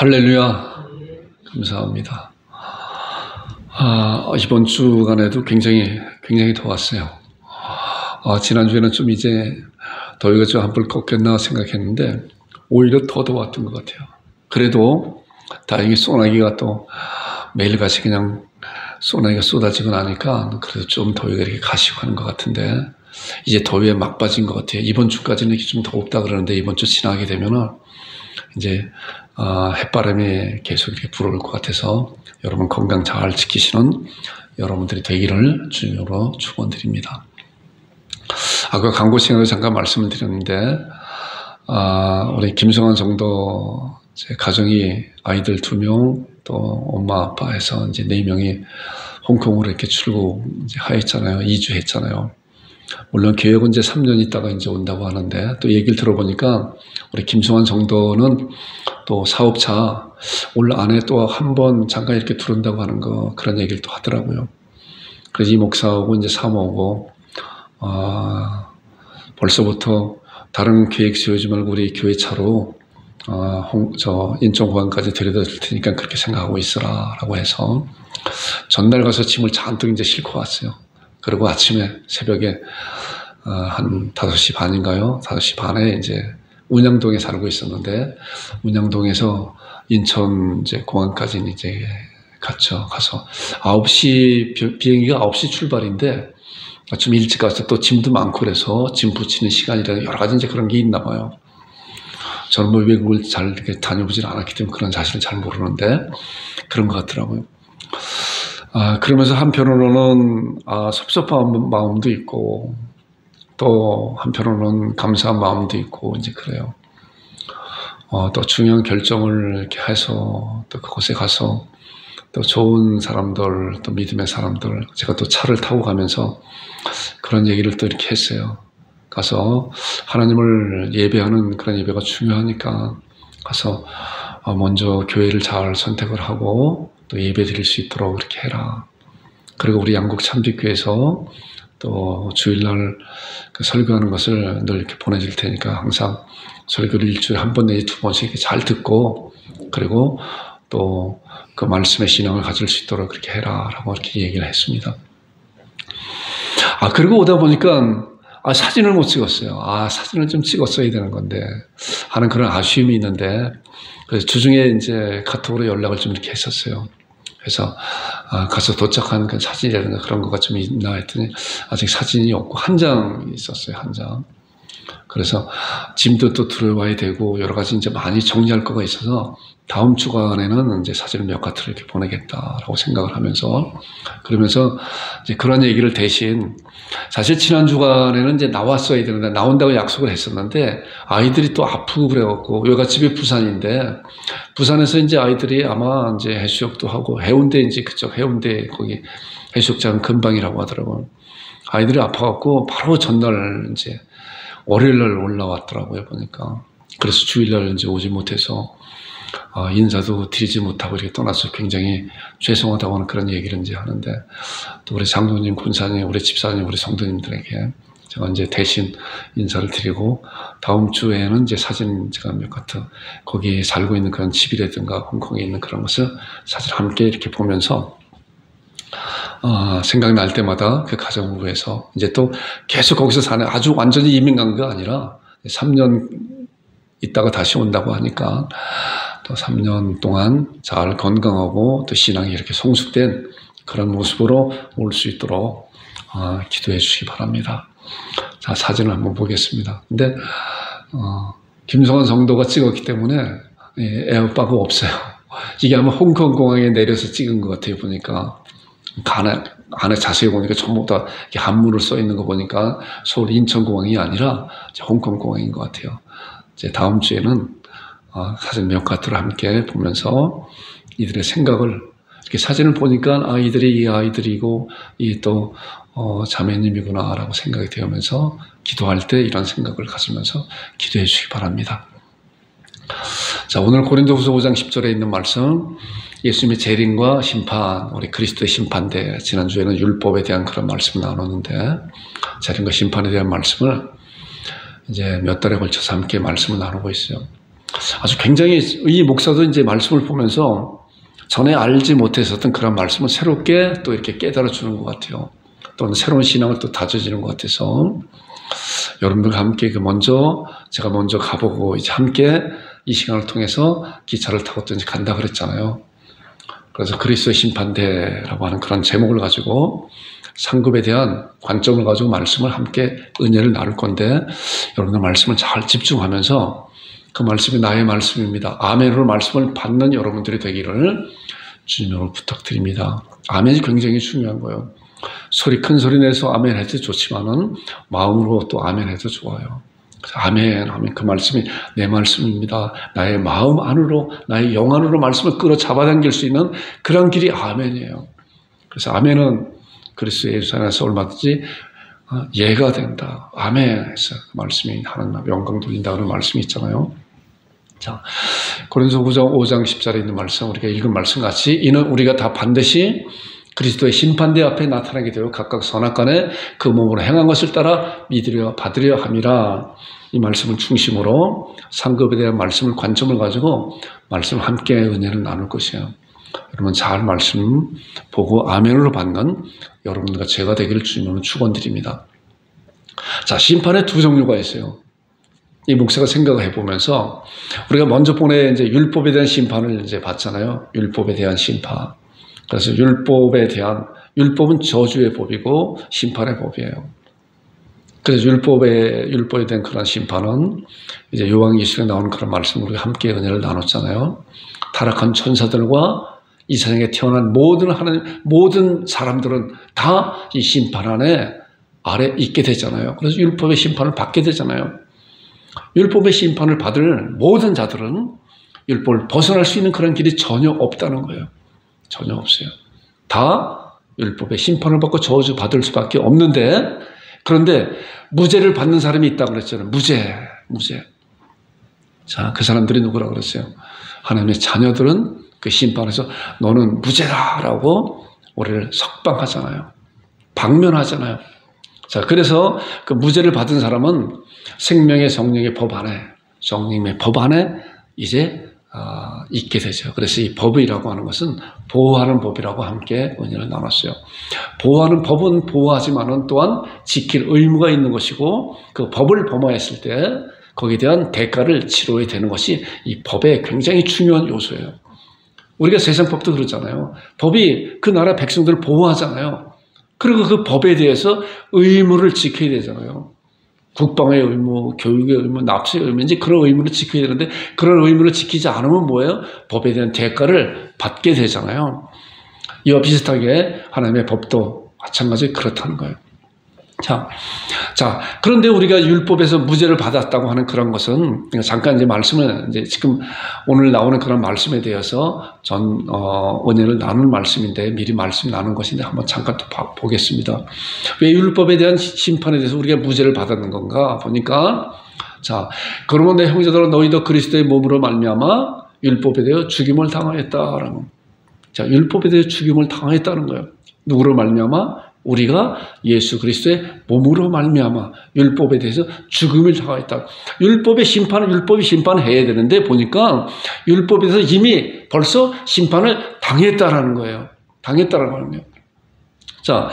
할렐루야. 감사합니다. 이번 주간에도 굉장히 더웠어요. 지난주에는 좀 이제 더위가 좀 한풀 꺾였나 생각했는데 오히려 더 더웠던 것 같아요. 그래도 다행히 소나기가 또 매일같이 그냥 소나기가 쏟아지고 나니까 그래도 좀 더위가 이렇게 가시고 하는 것 같은데 이제 더위에 막 빠진 것 같아요. 이번 주까지는 이렇게 좀 더웁다 그러는데 이번 주 지나게 되면은 이제 햇바람이 계속 이렇게 불어올 것 같아서 여러분 건강 잘 지키시는 여러분들이 되기를 주님으로 축원드립니다. 아까 광고 시간에 잠깐 말씀을 드렸는데 우리 김성환 정도 제 가정이 아이들 2명 또 엄마 아빠 해서 이제 4명이 홍콩으로 이렇게 출국하였잖아요. 2주 했잖아요. 물론 계획은 이제 3년 있다가 이제 온다고 하는데 또 얘기를 들어보니까 우리 김성환 정도는 또 사업차 올 안에 또 한 번 잠깐 이렇게 들어온다고 하는 거 그런 얘기를 또 하더라고요. 그래서 이 목사하고 이제 사모하고 벌써부터 다른 계획 세우지 말고 우리 교회 차로 인천공항까지 데려다 줄 테니까 그렇게 생각하고 있으라라고 해서 전날 가서 짐을 잔뜩 이제 싣고 왔어요. 그리고 아침에 새벽에 한 5시 반인가요? 5시 반에 이제 운양동에 살고 있었는데 운양동에서 인천 이제 공항까지 이제 갔죠. 가서 9시 비행기가 9시 출발인데 좀 일찍 가서 또 짐도 많고 그래서 짐 붙이는 시간이라 여러 가지 이제 그런 게 있나 봐요. 저는 뭐 외국을 잘 이렇게 다녀보질 않았기 때문에 그런 사실은 잘 모르는데 그런 것 같더라고요. 그러면서 한편으로는 섭섭한 마음도 있고 또 한편으로는 감사한 마음도 있고 이제 그래요. 또 중요한 결정을 이렇게 해서 또 그곳에 가서 또 좋은 사람들 또 믿음의 사람들 제가 또 차를 타고 가면서 그런 얘기를 또 이렇게 했어요. 가서 하나님을 예배하는 그런 예배가 중요하니까 가서 먼저 교회를 잘 선택을 하고 또 예배 드릴 수 있도록 이렇게 해라. 그리고 우리 양국 참빛교회에서 또 주일날 그 설교하는 것을 늘 이렇게 보내줄 테니까 항상 설교를 일주일에 한 번 내지 2번씩 이렇게 잘 듣고 그리고 또 그 말씀의 신앙을 가질 수 있도록 그렇게 해라 라고 이렇게 얘기를 했습니다. 그리고 오다 보니까 사진을 못 찍었어요. 사진을 좀 찍었어야 되는 건데 하는 그런 아쉬움이 있는데 그래서 주중에 이제 카톡으로 연락을 좀 이렇게 했었어요. 그래서 가서 도착한 그 사진이라든가 그런 거가 좀 있나 했더니 아직 사진이 없고 한 장 있었어요. 한 장. 그래서 짐도 또 들어와야 되고 여러 가지 이제 많이 정리할 거가 있어서 다음 주간에는 이제 사진을 몇 가트를 이렇게 보내겠다라고 생각을 하면서 그러면서 이제 그런 얘기를 대신 사실 지난 주간에는 이제 나왔어야 되는데 나온다고 약속을 했었는데 아이들이 또 아프고 그래갖고 여기가 집이 부산인데 부산에서 이제 아이들이 아마 이제 해수욕도 하고 해운대 이제 그쪽 해운대 거기 해수욕장 근방이라고 하더라고요. 아이들이 아파갖고 바로 전날 이제 월요일날 올라왔더라고요 보니까. 그래서 주일날 이제 오지 못해서 인사도 드리지 못하고 이렇게 떠나서 굉장히 죄송하다고 하는 그런 얘기를 이제 하는데 또 우리 장로님, 군사님, 우리 집사님, 우리 성도님들에게 제가 이제 대신 인사를 드리고 다음 주에는 이제 사진 제가 몇 가트 거기 살고 있는 그런 집이라든가 홍콩에 있는 그런 것을 사진 함께 이렇게 보면서 생각날 때마다 그 가정으로 해서 이제 또 계속 거기서 사는 아주 완전히 이민 간 거 아니라 3년 있다가 다시 온다고 하니까 또 3년 동안 잘 건강하고 또 신앙이 이렇게 성숙된 그런 모습으로 올 수 있도록 기도해 주시기 바랍니다. 자, 사진을 한번 보겠습니다. 근데 김성환 성도가 찍었기 때문에 에어바가 없어요. 이게 아마 홍콩 공항에 내려서 찍은 것 같아요. 보니까 안에 자세히 보니까 전부 다 이렇게 한문으로 써 있는 거 보니까 서울 인천공항이 아니라 홍콩 공항인 것 같아요. 이제 다음 주에는 사진 몇 가트를 함께 보면서 이들의 생각을 이렇게 사진을 보니까 이들이 이 아이들이고 이 또 자매님이구나 라고 생각이 되면서 기도할 때 이런 생각을 가지면서 기도해 주시기 바랍니다. 자, 오늘 고린도후서 5장 10절에 있는 말씀 예수님의 재림과 심판, 우리 그리스도의 심판대 지난주에는 율법에 대한 그런 말씀을 나눴는데 재림과 심판에 대한 말씀을 이제 몇 달에 걸쳐서 함께 말씀을 나누고 있어요. 아주 굉장히 이 목사도 이제 말씀을 보면서 전에 알지 못했었던 그런 말씀을 새롭게 또 이렇게 깨달아 주는 것 같아요. 또는 새로운 신앙을 또 다져지는 것 같아서 여러분들과 함께 제가 먼저 가보고 이제 함께 이 시간을 통해서 기차를 타고 또 이제 간다 그랬잖아요. 그래서 그리스도의 심판대라고 하는 그런 제목을 가지고 상급에 대한 관점을 가지고 말씀을 함께 은혜를 나눌 건데 여러분들 말씀을 잘 집중하면서 그 말씀이 나의 말씀입니다. 아멘으로 말씀을 받는 여러분들이 되기를 주님으로 부탁드립니다. 아멘이 굉장히 중요한 거예요. 큰 소리 내서 아멘 해도 좋지만은 마음으로 또 아멘 해도 좋아요. 아멘 하면 그 말씀이 내 말씀입니다. 나의 마음 안으로, 나의 영 안으로 말씀을 끌어잡아당길 수 있는 그런 길이 아멘이에요. 그래서 아멘은 그리스도 예수 안에서 얼마든지 예가 된다. 아멘 해서 그 말씀이 하나님 영광 돌린다 그런 말씀이 있잖아요. 자, 고린도후서 5장 10절에 있는 말씀, 우리가 읽은 말씀 같이 이는 우리가 다 반드시 그리스도의 심판대 앞에 나타나게 되어 각각 선악간에 그 몸으로 행한 것을 따라 믿으려 받으려 함이라. 이 말씀을 중심으로 상급에 대한 말씀을 관점을 가지고 말씀을 함께 은혜를 나눌 것이에요. 여러분 잘 말씀 보고 아멘으로 받는 여러분들과 제가 되기를 주님으로 축원드립니다. 자, 심판의 두 종류가 있어요. 이 목사가 생각을 해보면서 우리가 먼저 본에 이제 율법에 대한 심판을 이제 봤잖아요. 율법에 대한 심판. 그래서 율법은 저주의 법이고 심판의 법이에요. 그래서 율법에 대한 그런 심판은 이제 요한계시록에 나오는 그런 말씀을 우리가 함께 은혜를 나눴잖아요. 타락한 천사들과 이 세상에 태어난 모든 사람들은 다 이 심판 아래 있게 되잖아요. 그래서 율법의 심판을 받게 되잖아요. 율법의 심판을 받을 모든 자들은 율법을 벗어날 수 있는 그런 길이 전혀 없다는 거예요. 전혀 없어요. 다 율법의 심판을 받고 저주받을 수밖에 없는데, 그런데 무죄를 받는 사람이 있다고 그랬잖아요. 무죄. 자, 그 사람들이 누구라고 그랬어요? 하나님의 자녀들은 그 심판에서 너는 무죄다라고 우리를 석방하잖아요. 방면하잖아요. 자, 그래서 그 무죄를 받은 사람은 생명의 성령의 법 안에 이제 있게 되죠. 그래서 이 법이라고 하는 것은 보호하는 법이라고 함께 은혜를 나눴어요. 보호하는 법은 보호하지만은 또한 지킬 의무가 있는 것이고 그 법을 범하였을 때 거기에 대한 대가를 치러야 되는 것이 이 법의 굉장히 중요한 요소예요. 우리가 세상 법도 그렇잖아요. 법이 그 나라 백성들을 보호하잖아요. 그리고 그 법에 대해서 의무를 지켜야 되잖아요. 국방의 의무, 교육의 의무, 납세의 의무, 이제 그런 의무를 지켜야 되는데 그런 의무를 지키지 않으면 뭐예요? 법에 대한 대가를 받게 되잖아요. 이와 비슷하게 하나님의 법도 마찬가지로 그렇다는 거예요. 자, 그런데 우리가 율법에서 무죄를 받았다고 하는 그런 것은 잠깐 이제 말씀을 이제 지금 오늘 나오는 그런 말씀에 대해서 은혜를 나눈 말씀인데 미리 말씀 나눈 것인데 한번 잠깐 또 보겠습니다. 왜 율법에 대한 심판에 대해서 우리가 무죄를 받았는 건가 보니까 자, 그러면 내 형제들아 너희도 그리스도의 몸으로 말미암아 율법에 대해 죽임을 당하였다라는 자, 율법에 대해 죽임을 당하였다는 거예요. 누구로 말미암아? 우리가 예수 그리스도의 몸으로 말미암아 율법에 대해서 죽음을 당하였다. 율법이 심판해야 되는데 보니까 율법에 대해서 이미 벌써 심판을 당했다라는 거예요. 당했다라는 거예요. 자,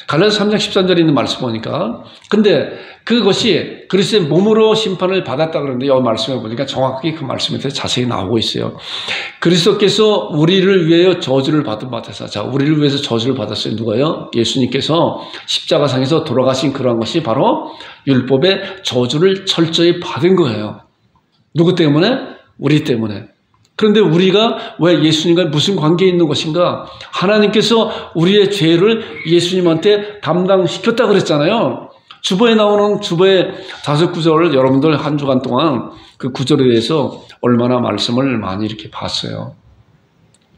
갈라디아서 3장 13절에 있는 말씀 보니까 근데 그것이 그리스도의 몸으로 심판을 받았다 그러는데 이 말씀을 보니까 정확하게 그 말씀에 대해서 자세히 나오고 있어요. 그리스도께서 우리를 위하여 저주를 받은 바에서 자, 우리를 위해서 저주를 받았어요. 누가요? 예수님께서 십자가상에서 돌아가신 그러한 것이 바로 율법의 저주를 철저히 받은 거예요. 누구 때문에? 우리 때문에. 그런데 우리가 왜 예수님과 무슨 관계에 있는 것인가? 하나님께서 우리의 죄를 예수님한테 담당시켰다 그랬잖아요. 주보에 나오는 주보의 5구절을 여러분들 한 주간 동안 그 구절에 대해서 얼마나 말씀을 많이 이렇게 봤어요.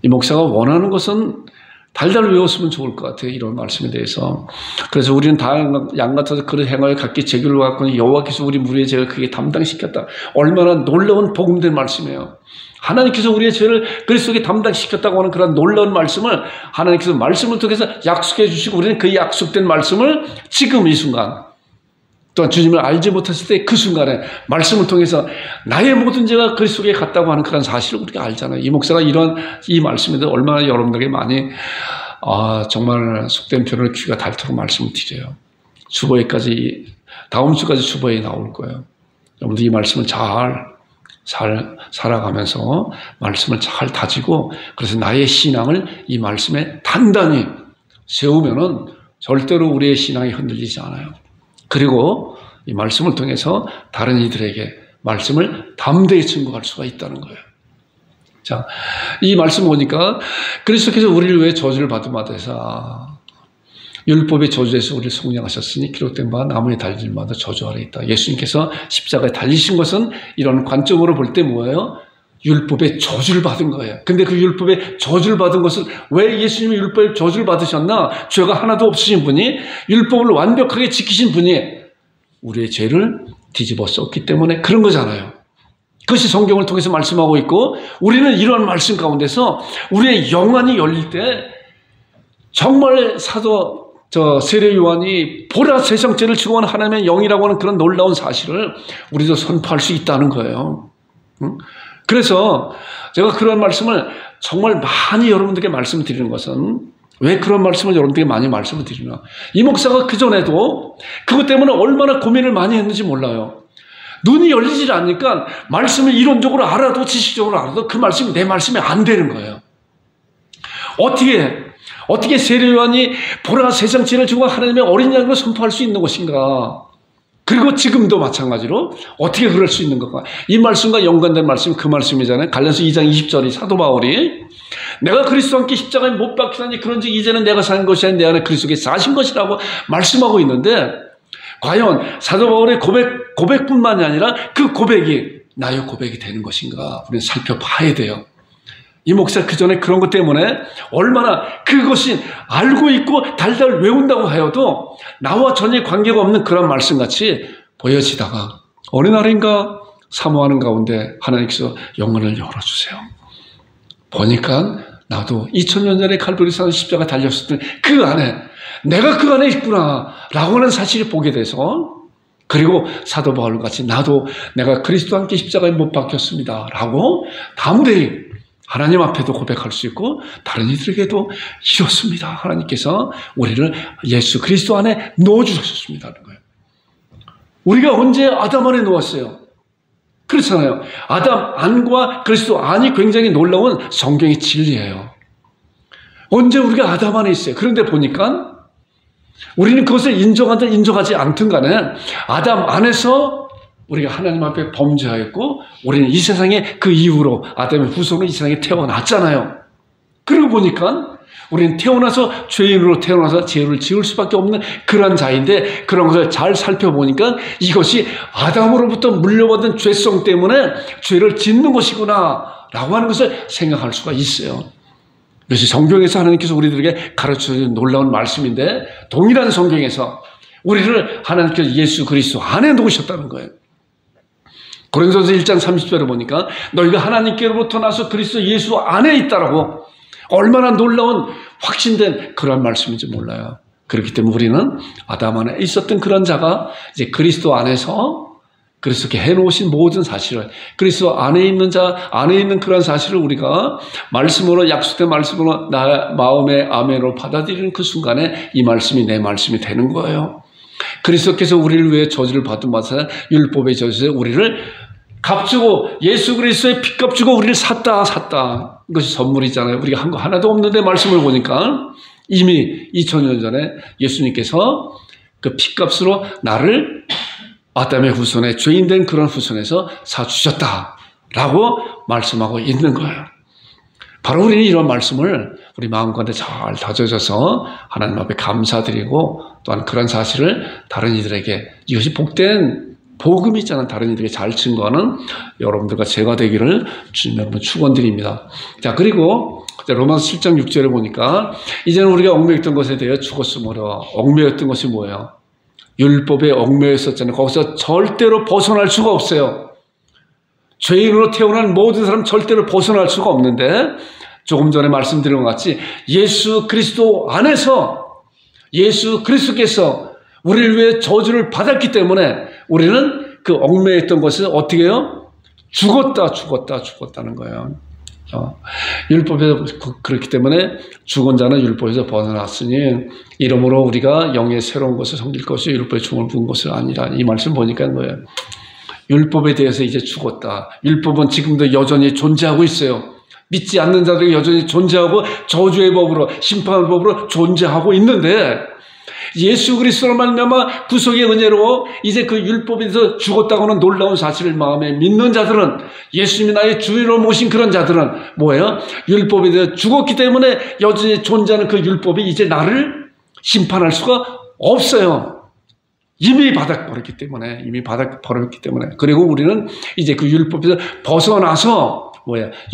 이 목사가 원하는 것은 달달 외웠으면 좋을 것 같아요. 이런 말씀에 대해서. 그래서 우리는 다 양 같아서 그런 행하여 각기 죄를 갖고 여호와께서 우리 무리의 죄를 크게 담당시켰다. 얼마나 놀라운 복음된 말씀이에요. 하나님께서 우리의 죄를 그리스도께 담당시켰다고 하는 그런 놀라운 말씀을 하나님께서 말씀을 통해서 약속해 주시고 우리는 그 약속된 말씀을 지금 이 순간 또한 주님을 알지 못했을 때 그 순간에 말씀을 통해서 나의 모든 죄가 그리스도 속에 갔다고 하는 그런 사실을 우리가 알잖아요. 이 목사가 이 말씀에도 얼마나 여러분들에게 많이 정말 속된 표현을 귀가 닳도록 말씀을 드려요. 주보회까지 다음 주까지 주보회에 나올 거예요. 여러분들 이 말씀을 잘 살아가면서 말씀을 잘 다지고 그래서 나의 신앙을 이 말씀에 단단히 세우면은 절대로 우리의 신앙이 흔들리지 않아요. 그리고 이 말씀을 통해서 다른 이들에게 말씀을 담대히 증거할 수가 있다는 거예요. 자, 이 말씀 보니까 그리스도께서 우리를 위해 저주를 받음받으사 율법의 저주에서 우리를 속량하셨으니 기록된 바 나무에 달릴 마다 저주 아래 있다. 예수님께서 십자가에 달리신 것은 이런 관점으로 볼 때 뭐예요? 율법의 저주를 받은 거예요. 근데 그 율법의 저주를 받은 것은 왜 예수님이 율법의 저주를 받으셨나? 죄가 하나도 없으신 분이 율법을 완벽하게 지키신 분이 우리의 죄를 뒤집어 썼기 때문에 그런 거잖아요. 그것이 성경을 통해서 말씀하고 있고 우리는 이런 말씀 가운데서 우리의 영안이 열릴 때 정말 세례 요한이 보라 세상 죄를 증오하는 하나님의 영이라고 하는 그런 놀라운 사실을 우리도 선포할 수 있다는 거예요. 그래서 제가 그런 말씀을 정말 많이 여러분들께 말씀드리는 것은 왜 그런 말씀을 여러분들께 많이 말씀을 드리나? 이 목사가 그전에도 그것 때문에 얼마나 고민을 많이 했는지 몰라요. 눈이 열리질 않으니까 말씀을 이론적으로 알아도 지식적으로 알아도 그 말씀이 내 말씀이 안 되는 거예요. 어떻게 세례 요한이 보라 세상 죄를 지고 하나님의 어린 양으로 선포할 수 있는 것인가? 그리고 지금도 마찬가지로 어떻게 그럴 수 있는 건가? 이 말씀과 연관된 말씀이 그 말씀이잖아요. 갈라디아서 2장 20절이 사도 바울이 내가 그리스도와 함께 십자가에 못 박히다니 그런즉 이제는 내가 사는 것이 아닌 내 안에 그리스도께 사신 것이라고 말씀하고 있는데 과연 사도 바울의 고백뿐만이 아니라 그 고백이 나의 고백이 되는 것인가? 우리는 살펴봐야 돼요. 이 목사 그 전에 그런 것 때문에 얼마나 그것이 알고 있고 달달 외운다고 하여도 나와 전혀 관계가 없는 그런 말씀같이 보여지다가 어느 날인가 사모하는 가운데 하나님께서 영혼을 열어주세요. 보니까 나도 2000년 전에 칼보리산 십자가 달렸을 때 그 안에 내가 그 안에 있구나 라고 하는 사실을 보게 돼서 그리고 사도 바울같이 나도 내가 그리스도와 함께 십자가에 못 박혔습니다 라고 담대히 하나님 앞에도 고백할 수 있고 다른 이들에게도 이렇습니다. 하나님께서 우리를 예수 그리스도 안에 넣어주셨습니다는 거예요. 우리가 언제 아담 안에 놓았어요? 그렇잖아요. 아담 안과 그리스도 안이 굉장히 놀라운 성경의 진리예요. 언제 우리가 아담 안에 있어요? 그런데 보니까 우리는 그것을 인정하든 인정하지 않든 간에 아담 안에서 우리가 하나님 앞에 범죄하였고 우리는 이 세상에 그 이후로 아담의 후손으로 이 세상에 태어났잖아요. 그러고 보니까 우리는 태어나서 죄인으로 태어나서 죄를 지을 수밖에 없는 그런 자인데 그런 것을 잘 살펴보니까 이것이 아담으로부터 물려받은 죄성 때문에 죄를 짓는 것이구나 라고 하는 것을 생각할 수가 있어요. 이것이 성경에서 하나님께서 우리들에게 가르쳐주는 놀라운 말씀인데 동일한 성경에서 우리를 하나님께서 예수 그리스도 안에 놓으셨다는 거예요. 고린도전서 1장 30절에 보니까 너희가 하나님께로부터 나서 그리스도 예수 안에 있다라고 얼마나 놀라운 확신된 그런 말씀인지 몰라요. 그렇기 때문에 우리는 아담 안에 있었던 그런 자가 이제 그리스도 안에서 그리스도께 해놓으신 모든 사실을 그리스도 안에 있는 자 안에 있는 그런 사실을 우리가 말씀으로 약속된 말씀으로 나 마음의 아멘으로 받아들이는 그 순간에 이 말씀이 내 말씀이 되는 거예요. 그리스도께서 우리를 위해 저주를 받음받아 율법의 저주에 우리를 값주고 예수 그리스도의 핏값 주고 우리를 샀다. 이것이 선물이잖아요. 우리가 한 거 하나도 없는데 말씀을 보니까 이미 2000년 전에 예수님께서 그 핏값으로 나를 아담의 후손에 죄인된 그런 후손에서 사주셨다라고 말씀하고 있는 거예요. 바로 우리는 이런 말씀을 우리 마음 가운데 잘 다져져서 하나님 앞에 감사드리고 또한 그런 사실을 다른 이들에게 이것이 복된 복음이 있잖아요. 다른 이들에게 잘 증거하는 여러분들과 제가 되기를 주님 여러분 축원드립니다. 자, 그리고 로마서 7장 6절에 보니까 이제는 우리가 얽매였던 것에 대해 죽었으므로 얽매였던 것이 뭐예요? 율법에 얽매였었잖아요. 거기서 절대로 벗어날 수가 없어요. 죄인으로 태어난 모든 사람 절대로 벗어날 수가 없는데 조금 전에 말씀드린 것 같이 예수 그리스도 안에서 예수 그리스도께서 우리를 위해 저주를 받았기 때문에 우리는 그 얽매였던 것을 어떻게 해요? 죽었다는 거예요. 율법에서 그렇기 때문에 죽은 자는 율법에서 벗어났으니 이러므로 우리가 영의 새로운 것을 섬길 것이 율법의 종을 부은 것을 아니라. 이 말씀 보니까 뭐예요? 율법에 대해서 이제 죽었다. 율법은 지금도 여전히 존재하고 있어요. 믿지 않는 자들이 여전히 존재하고 저주의 법으로, 심판의 법으로 존재하고 있는데 예수 그리스도로 말미암아 구속의 은혜로 이제 그 율법에서 죽었다고는 놀라운 사실을 마음에 믿는 자들은, 예수님이 나의 주로 모신 그런 자들은 뭐예요? 율법에 대해서 죽었기 때문에 여전히 존재하는 그 율법이 이제 나를 심판할 수가 없어요. 이미 받아버렸기 때문에. 그리고 우리는 이제 그 율법에서 벗어나서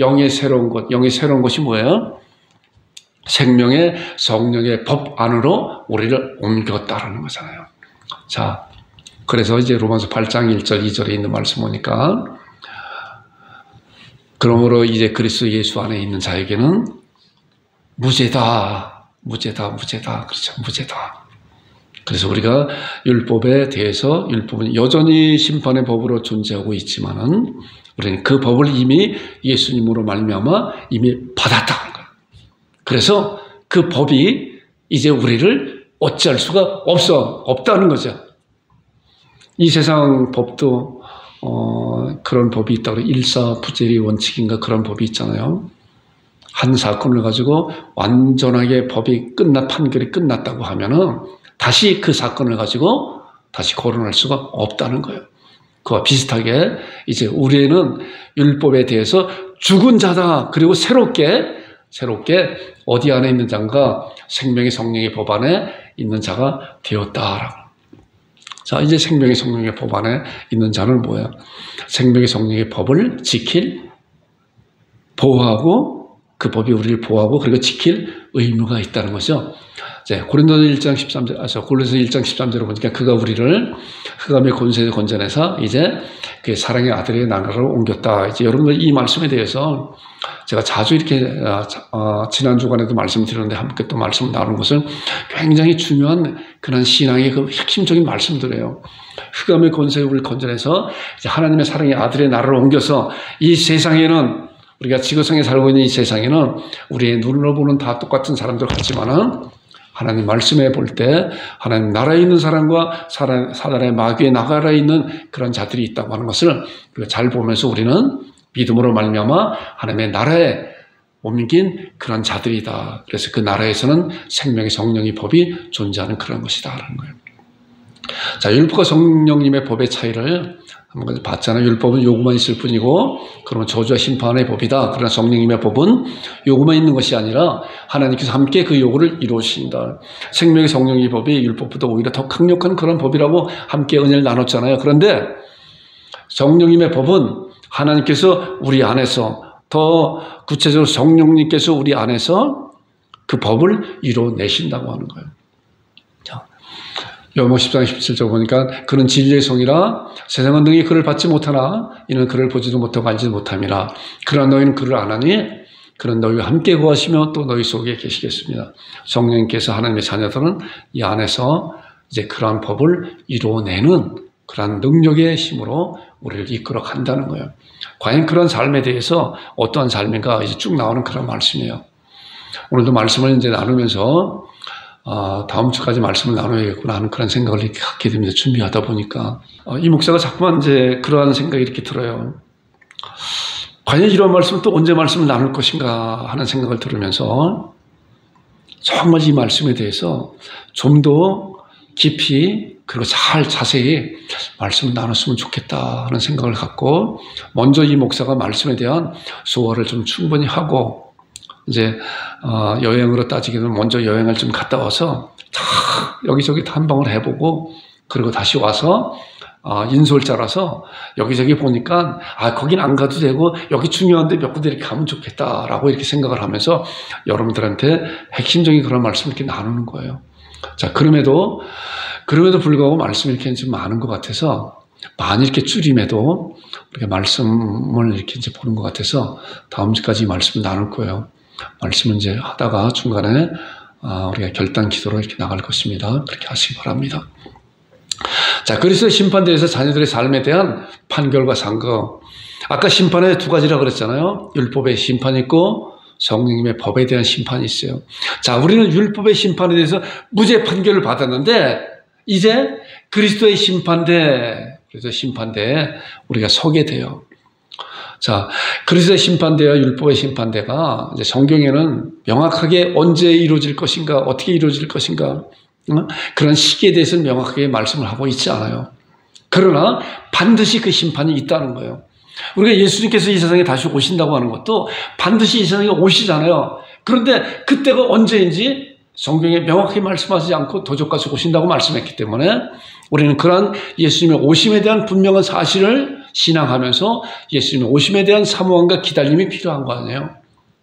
영의 새로운 것, 영의 새로운 것이 뭐예요? 생명의 성령의 법 안으로 우리를 옮겼다라는 거잖아요. 자, 그래서 이제 로마서 8장 1절 2절에 있는 말씀 보니까, 그러므로 이제 그리스도 예수 안에 있는 자에게는 무죄다. 그렇죠. 무죄다. 그래서 우리가 율법에 대해서, 율법은 여전히 심판의 법으로 존재하고 있지만은 우리는 그 법을 이미 예수님으로 말미암아 이미 받았다는 거예요. 그래서 그 법이 이제 우리를 어찌할 수가 없다는 거죠. 이 세상 법도 그런 법이 있다고, 일사부재리 원칙인가 그런 법이 있잖아요. 한 사건을 가지고 완전하게 판결이 끝났다고 하면은 다시 그 사건을 가지고 다시 거론할 수가 없다는 거예요. 그와 비슷하게 이제 우리는 율법에 대해서 죽은 자다. 그리고 새롭게 어디 안에 있는 자가 생명의 성령의 법 안에 있는 자가 되었다라고. 자, 이제 생명의 성령의 법 안에 있는 자는 뭐야? 생명의 성령의 법을 보호하고, 그 법이 우리를 보호하고 그리고 지킬 의무가 있다는 거죠. 고린도서 1장 13절을 보니까 그가 우리를 흑암의 권세에서 건져내서 이제 그 사랑의 아들의 나라로 옮겼다. 이제 여러분들 이 말씀에 대해서 제가 자주 이렇게 지난 주간에도 말씀드렸는데 함께 또 말씀을 나누는 것은 굉장히 중요한 그런 신앙의 그 핵심적인 말씀들이에요. 흑암의 권세에 우리를 건져내서 이제 하나님의 사랑의 아들의 나라로 옮겨서 이 세상에는, 우리가 지구상에 살고 있는 이 세상에는 우리의 눈으로 보는 다 똑같은 사람들 같지만은 하나님 말씀에 볼 때 하나님 나라에 있는 사람과 사단의 마귀의 나라에 있는 그런 자들이 있다고 하는 것을 우리가 잘 보면서 우리는 믿음으로 말미암아 하나님의 나라에 옮긴 그런 자들이다. 그래서 그 나라에서는 생명의 성령의 법이 존재하는 그런 것이다라는 거예요. 자, 율법과 성령님의 법의 차이를 한번 봤잖아요. 율법은 요구만 있을 뿐이고, 그러면 저주와 심판의 법이다. 그러나 성령님의 법은 요구만 있는 것이 아니라 하나님께서 함께 그 요구를 이루신다. 생명의 성령의 법이 율법보다 오히려 더 강력한 그런 법이라고 함께 은혜를 나눴잖아요. 그런데 성령님의 법은 하나님께서 우리 안에서, 더 구체적으로 성령님께서 우리 안에서 그 법을 이루어내신다고 하는 거예요. 요한복음 10장 17절 보니까 그는 진리의 성이라 세상은 능히 그를 받지 못하나 이는 그를 보지도 못하고 알지도 못함이라. 그러나 너희는 그를 아나니 그는 너희와 함께 거하시며 또 너희 속에 계시겠습니다. 성령님께서 하나님의 자녀들은 이 안에서 이제 그러한 법을 이루어내는 그러한 능력의 힘으로 우리를 이끌어 간다는 거예요. 과연 그런 삶에 대해서 어떠한 삶인가 이제 쭉 나오는 그런 말씀이에요. 오늘도 말씀을 이제 나누면서 다음 주까지 말씀을 나눠야겠구나 하는 그런 생각을 이렇게 갖게 됩니다. 준비하다 보니까. 이 목사가 자꾸만 이제 그러한 생각이 이렇게 들어요. 과연 이런 말씀을 또 언제 말씀을 나눌 것인가 하는 생각을 들으면서 정말 이 말씀에 대해서 좀 더 깊이 그리고 자세히 말씀을 나눴으면 좋겠다 하는 생각을 갖고 먼저 이 목사가 말씀에 대한 소화를 좀 충분히 하고 이제 여행으로 따지기는 먼저 여행을 좀 갔다 와서 다 여기저기 탐방을 해보고 그리고 다시 와서 인솔자라서 여기저기 보니까 거긴 안 가도 되고 여기 중요한데 몇 군데 이렇게 가면 좋겠다라고 이렇게 생각을 하면서 여러분들한테 핵심적인 그런 말씀을 이렇게 나누는 거예요. 자, 그럼에도 불구하고 말씀이 이렇게 좀 많은 것 같아서 많이 이렇게 줄임에도 우리가 말씀을 이렇게 이제 보는 것 같아서 다음 주까지 이 말씀을 나눌 거예요. 말씀은 이제 하다가 중간에 우리가 결단 기도로 이렇게 나갈 것입니다. 그렇게 하시기 바랍니다. 자, 그리스도의 심판대에서 자녀들의 삶에 대한 판결과 상거. 아까 심판에 두 가지라 그랬잖아요. 율법의 심판이 있고 성령님의 법에 대한 심판이 있어요. 자, 우리는 율법의 심판에 대해서 무죄 판결을 받았는데 이제 그리스도의 심판대에 우리가 서게 돼요. 자, 그리스도의 심판대와 율법의 심판대가 이제 성경에는 명확하게 언제 이루어질 것인가, 어떻게 이루어질 것인가, 그런 시기에 대해서는 명확하게 말씀을 하고 있지 않아요. 그러나 반드시 그 심판이 있다는 거예요. 우리가 예수님께서 이 세상에 다시 오신다고 하는 것도 반드시 이 세상에 오시잖아요. 그런데 그때가 언제인지 성경에 명확히 말씀하지 않고 도적같이 오신다고 말씀했기 때문에 우리는 그러한 예수님의 오심에 대한 분명한 사실을 신앙하면서 예수님의 오심에 대한 사모함과 기다림이 필요한 거 아니에요.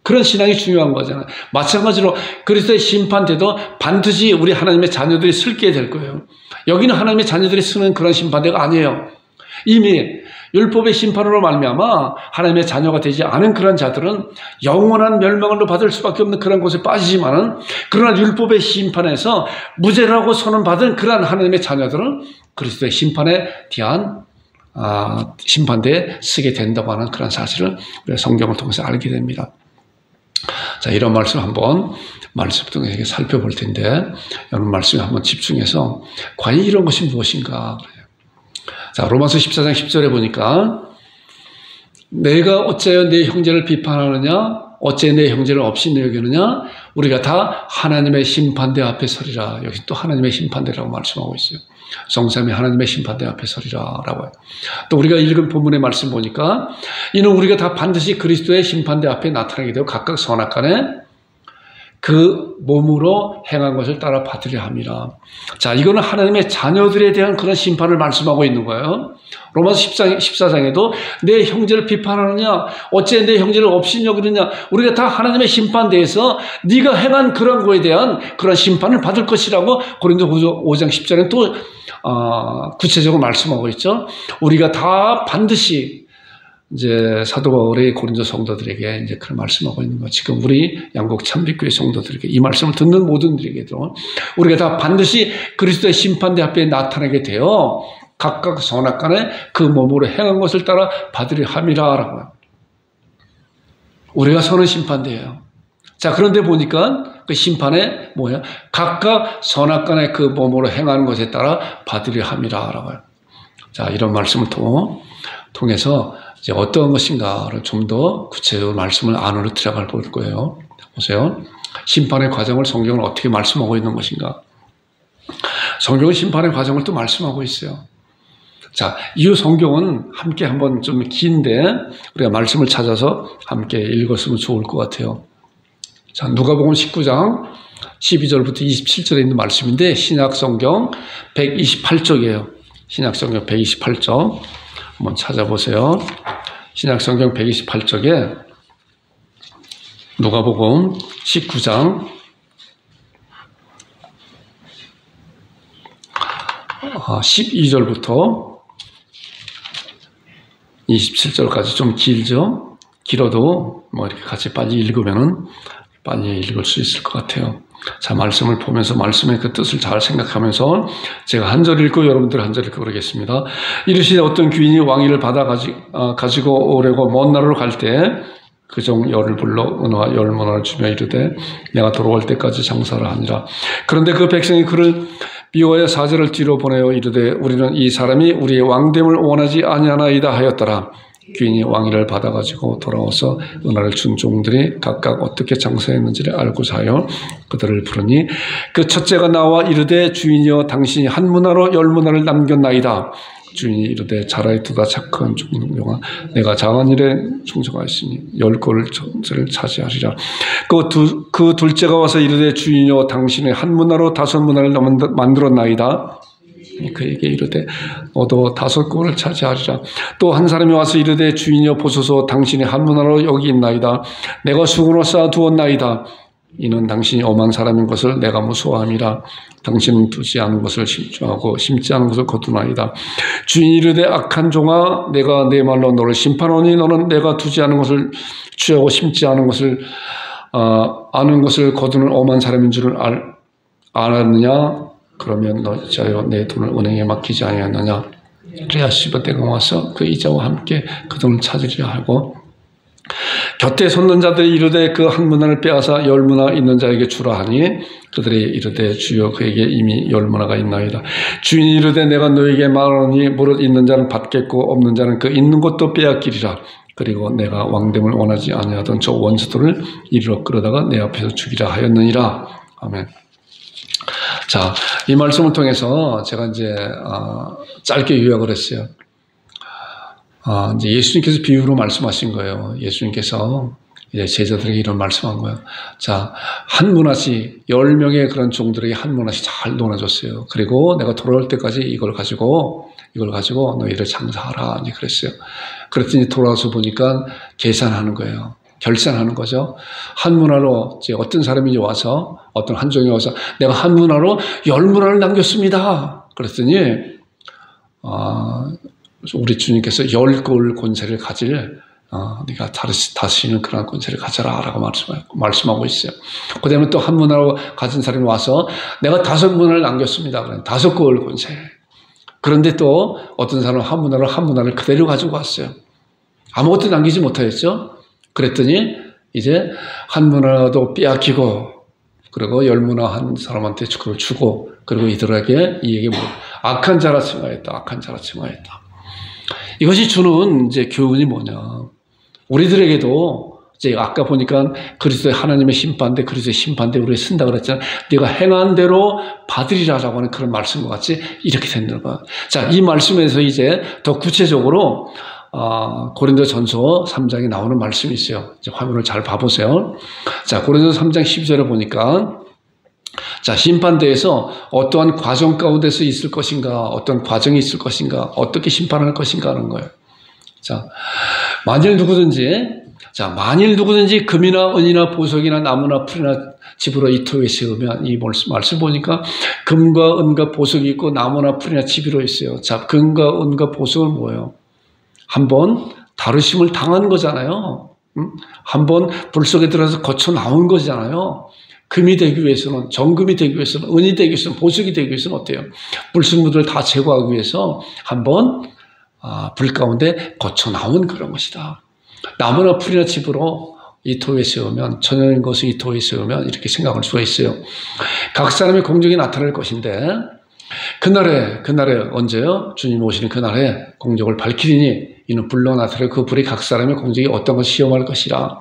그런 신앙이 중요한 거잖아요. 마찬가지로 그리스도의 심판대도 반드시 우리 하나님의 자녀들이 슬게 될 거예요. 여기는 하나님의 자녀들이 쓰는 그런 심판대가 아니에요. 이미 율법의 심판으로 말미암아 하나님의 자녀가 되지 않은 그런 자들은 영원한 멸망을 받을 수밖에 없는 그런 곳에 빠지지만은, 그러나 율법의 심판에서 무죄라고 선언받은 그러한 하나님의 자녀들은 그리스도의 심판에 대한 심판대에 쓰게 된다고 하는 그런 사실을 우리가 성경을 통해서 알게 됩니다. 자, 이런 말씀을 한번 말씀 통해서 살펴볼 텐데, 여러분 말씀에 한번 집중해서 과연 이런 것이 무엇인가. 자, 로마서 14장 10절에 보니까 내가 어째여 내 형제를 비판하느냐, 어째 내 형제를 없이 여기느냐, 우리가 다 하나님의 심판대 앞에 서리라. 여기 또 하나님의 심판대라고 말씀하고 있어요. 성삼위 하나님의 심판대 앞에 서리라 라고 해요. 또 우리가 읽은 본문의 말씀 보니까 이는 우리가 다 반드시 그리스도의 심판대 앞에 나타나게 되고 각각 선악간에 그 몸으로 행한 것을 따라 받으려 함이라. 자, 이거는 하나님의 자녀들에 대한 그런 심판을 말씀하고 있는 거예요. 로마서 14장에도 내 형제를 비판하느냐, 어째 내 형제를 없이 여기느냐, 우리가 다 하나님의 심판대에서 네가 행한 그런 거에 대한 그런 심판을 받을 것이라고 고린도후서 5장 10절에 또 구체적으로 말씀하고 있죠. 우리가 다 반드시 이제 사도 바울의 고린도 성도들에게 이제 그런 말씀하고 있는 거. 지금 우리 양곡 참빛교회 성도들에게 이 말씀을 듣는 모든 이들에게도 우리가 다 반드시 그리스도의 심판대 앞에 나타나게 되어 각각 선악간에 그 몸으로 행한 것을 따라 받으려 함이라라고요. 우리가 서는 심판대예요. 자, 그런데 보니까 그 심판에 뭐야? 각각 선악간에 그 몸으로 행하는 것에 따라 받으려 함이라라고요. 자, 이런 말씀을 통해서 이제 어떤 것인가를 좀 더 구체적으로 말씀을 안으로 들어갈 볼 거예요. 보세요. 심판의 과정을 성경은 어떻게 말씀하고 있는 것인가? 성경은 심판의 과정을 또 말씀하고 있어요. 자, 이 성경은 함께 한번 좀 긴데 우리가 말씀을 찾아서 함께 읽었으면 좋을 것 같아요. 자, 누가복음 19장 12절부터 27절에 있는 말씀인데 신약성경 128쪽이에요. 신약성경 128쪽. 한번 찾아보세요. 신약성경 128쪽에 누가복음 19장 12절부터 27절까지 좀 길죠? 길어도 뭐 이렇게 같이 빨리 읽으면은 빨리 읽을 수 있을 것 같아요. 자, 말씀을 보면서 말씀의 그 뜻을 잘 생각하면서 제가 한 절 읽고 여러분들 한 절 읽고 그러겠습니다. 이르시되 어떤 귀인이 왕위를 받아 가지고 오려고 먼 나라로 갈 때 그 종 열을 불러 은화와 열문화를 주며 이르되 내가 돌아올 때까지 장사를 하니라. 그런데 그 백성이 그를 미워하여 사절을 뒤로 보내어 이르되 우리는 이 사람이 우리의 왕됨을 원하지 아니하나이다 하였더라. 귀인이 왕위를 받아가지고 돌아와서 은화를 준 종들이 각각 어떻게 장사했는지를 알고자 하여 그들을 부르니 그 첫째가 나와 이르되 주인이여 당신이 한 문화로 열 문화를 남겼나이다. 주인이 이르되 잘하였도다 착한 종용아 내가 장한 일에 충성하였으니 10골을 전체를 차지하리라. 그 둘째가 와서 이르되 주인이여 당신의 한 문화로 5문화를 만들었나이다. 그에게 이르되 너도 5골을 차지하리라. 또 한 사람이 와서 이르되 주인이여 보소서 당신이 한 문화로 여기 있나이다. 내가 수건을 쌓아 두었나이다. 이는 당신이 엄한 사람인 것을 내가 무서워함이라. 당신은 두지 않은 것을 심취하고 심지 않은 것을 거두나이다. 주인이 이르되 악한 종아 내가 내 말로 너를 심판하니 너는 내가 두지 않은 것을 취하고 심지 않은 것을 아는 것을 거두는 엄한 사람인 줄을 알았느냐. 그러면 너 이자여 내 돈을 은행에 맡기지 아니하느냐. 그래야 시버때가 와서 그 이자와 함께 그 돈을 찾으려 하고 곁에 섰는 자들이 이르되 그 한 문화를 빼앗아 10문화 있는 자에게 주라 하니 그들이 이르되 주여 그에게 이미 10문화가 있나이다. 주인이 이르되 내가 너에게 말하노니 무릇 있는 자는 받겠고 없는 자는 그 있는 것도 빼앗기리라. 그리고 내가 왕됨을 원하지 아니하던 저 원수들을 이리로 끌어다가 내 앞에서 죽이라 하였느니라. 아멘. 자, 이 말씀을 통해서 제가 이제 짧게 요약을 했어요. 이제 예수님께서 비유로 말씀하신 거예요. 예수님께서 이제 제자들에게 이런 말씀한 거예요. 자, 한 문화씩 10명의 그런 종들에게 한 문화씩 잘 나눠줬어요. 그리고 내가 돌아올 때까지 이걸 가지고 너희를 장사하라. 이제 그랬어요. 그랬더니 돌아와서 보니까 계산하는 거예요. 결산하는 거죠. 한 문화로 이제 어떤 사람이 이제 와서 어떤 한 종이 와서 내가 한 문화로 10문화를 남겼습니다. 그랬더니 우리 주님께서 10골 권세를 가질 네가 다스리는 그런 권세를 가져라 라고 말씀하고 있어요. 그 다음에 또 한 문화로 가진 사람이 와서 내가 5문화를 남겼습니다. 그래 5골 권세. 그런데 또 어떤 사람은 한 문화를 그대로 가지고 왔어요. 아무것도 남기지 못하였죠. 그랬더니 이제 한 문화도 빼앗기고 그리고 10문화 한 사람한테 그걸 주고 그리고 이들에게 악한 자라 칭하였다. 악한 자라 칭하였다. 이것이 주는 이제 교훈이 뭐냐. 우리들에게도 이제 아까 보니까 그리스도의 하나님의 심판대, 그리스도의 심판대 우리가 쓴다 그랬잖아요. 네가 행한 대로 받으리라라고 하는 그런 말씀과 같이 이렇게 된다는 거야. 자, 이 말씀에서 이제 더 구체적으로 고린도전서 3장에 나오는 말씀이 있어요. 이제 화면을 잘 봐보세요. 자, 고린도전서 3장 12절에 보니까 자, 심판대에서 어떠한 과정 가운데서 있을 것인가, 어떤 과정이 있을 것인가, 어떻게 심판할 것인가 하는 거예요. 자, 만일 누구든지 금이나 은이나 보석이나 나무나 풀이나 집으로 이 터에 세우면 이 말씀 보니까 금과 은과 보석이 있고 나무나 풀이나 집으로 있어요. 자, 금과 은과 보석은 뭐예요? 한번 다루심을 당한 거잖아요. 한번 불 속에 들어서 거쳐 나온 거잖아요. 금이 되기 위해서는, 정금이 되기 위해서는, 은이 되기 위해서는, 보석이 되기 위해서는 어때요? 불순물들을 다 제거하기 위해서 한번 불 가운데 거쳐 나온 그런 것이다. 나무나 풀이나 집으로 이 터에 세우면, 천연인 것을 이 터에 세우면 이렇게 생각할 수가 있어요. 각 사람의 공적이 나타날 것인데 그날에 언제요? 주님 오시는 그날에 공적을 밝히리니 이는 불로 나타나고 그 불이 각 사람의 공적이 어떤 것을 시험할 것이라.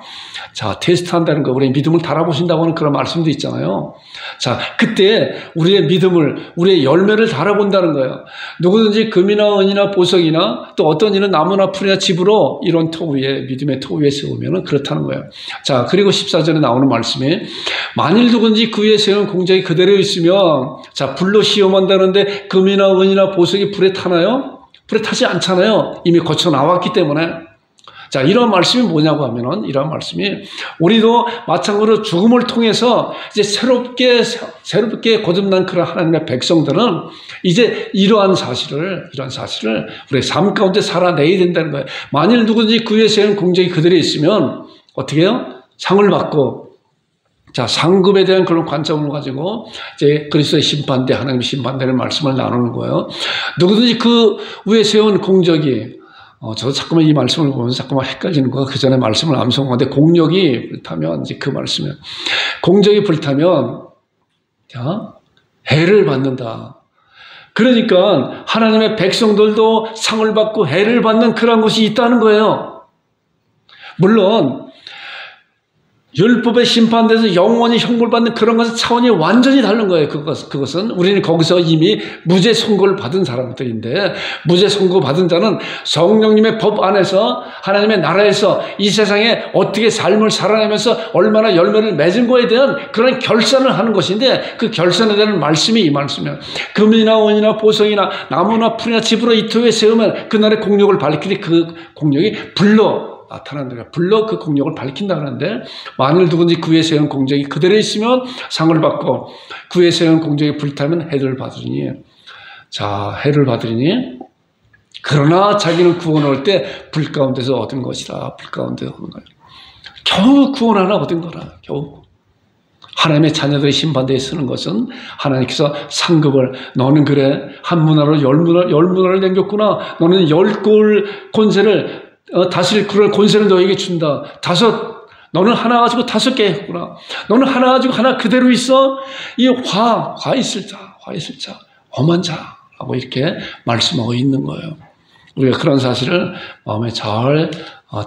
자, 테스트한다는 거, 우리의 믿음을 달아보신다고 하는 그런 말씀도 있잖아요. 자, 그때 우리의 믿음을, 우리의 열매를 달아본다는 거예요. 누구든지 금이나 은이나 보석이나 또 어떤 이는 나무나 풀이나 집으로 이런 터 위에, 믿음의 터 위에 세우면 그렇다는 거예요. 자, 그리고 14절에 나오는 말씀이 만일 누구든지 그 위에 세운 공적이 그대로 있으면 자, 불로 시험한다는데 금이나 은이나 보석이 불에 타나요? 불에 타지 않잖아요. 이미 거쳐 나왔기 때문에. 자, 이런 말씀이 뭐냐고 하면은, 이런 말씀이 우리도 마찬가지로 죽음을 통해서 이제 새롭게 거듭난 그런 하나님의 백성들은 이제 이러한 사실을 우리의 삶 가운데 살아내야 된다는 거예요. 만일 누구든지 그 위에 세운 공적이 그대로 있으면 어떻게 해요? 상을 받고, 자, 상급에 대한 그런 관점을 가지고 이제 그리스도의 심판대, 하나님의 심판대는 말씀을 나누는 거예요. 누구든지 그 위에 세운 공적이, 저도 자꾸만 이 말씀을 보면서 자꾸만 헷갈리는 거가 그 전에 말씀을 암송하는데 공력이 불타면 이제 그 말씀이에요. 공적이 불타면, 자, 해를 받는다. 그러니까 하나님의 백성들도 상을 받고 해를 받는 그런 것이 있다는 거예요. 물론, 율법의 심판돼서 영원히 형벌 받는 그런 것은 차원이 완전히 다른 거예요. 그것은 우리는 거기서 이미 무죄 선고를 받은 사람들인데, 무죄 선고 받은 자는 성령님의 법 안에서 하나님의 나라에서 이 세상에 어떻게 삶을 살아내면서 얼마나 열매를 맺은 거에 대한 그런 결산을 하는 것인데, 그 결산에 대한 말씀이 이 말씀이에요. 금이나 은이나 보석이나 나무나 풀이나 집으로 이 터에 세우면 그날의 공력을 밝히니 그 공력이 불로 나타난다. 불로 그 공력을 밝힌다 그러는데, 만일 누군지 그 위에 세운 공적이 그대로 있으면 상을 받고 그 위에 세운 공적이 불타면 해를 받으리니. 자, 해를 받으리니 그러나 자기는 구원할 때 불 가운데서 얻은 것이다. 불 가운데서 얻은 거예요. 겨우 구원 하나 얻은 거라. 하나님의 자녀들의 심판대에 서는 것은 하나님께서 상급을, 너는 그래 한 문화로 열 문화를 남겼구나, 너는 10골 권세를 다스릴 그런 권세를 너에게 준다. 너는 하나 가지고 5개 했구나. 너는 하나 가지고 하나 그대로 있어. 이 화 있을 자, 엄한 자라고 이렇게 말씀하고 있는 거예요. 우리가 그런 사실을 마음에 잘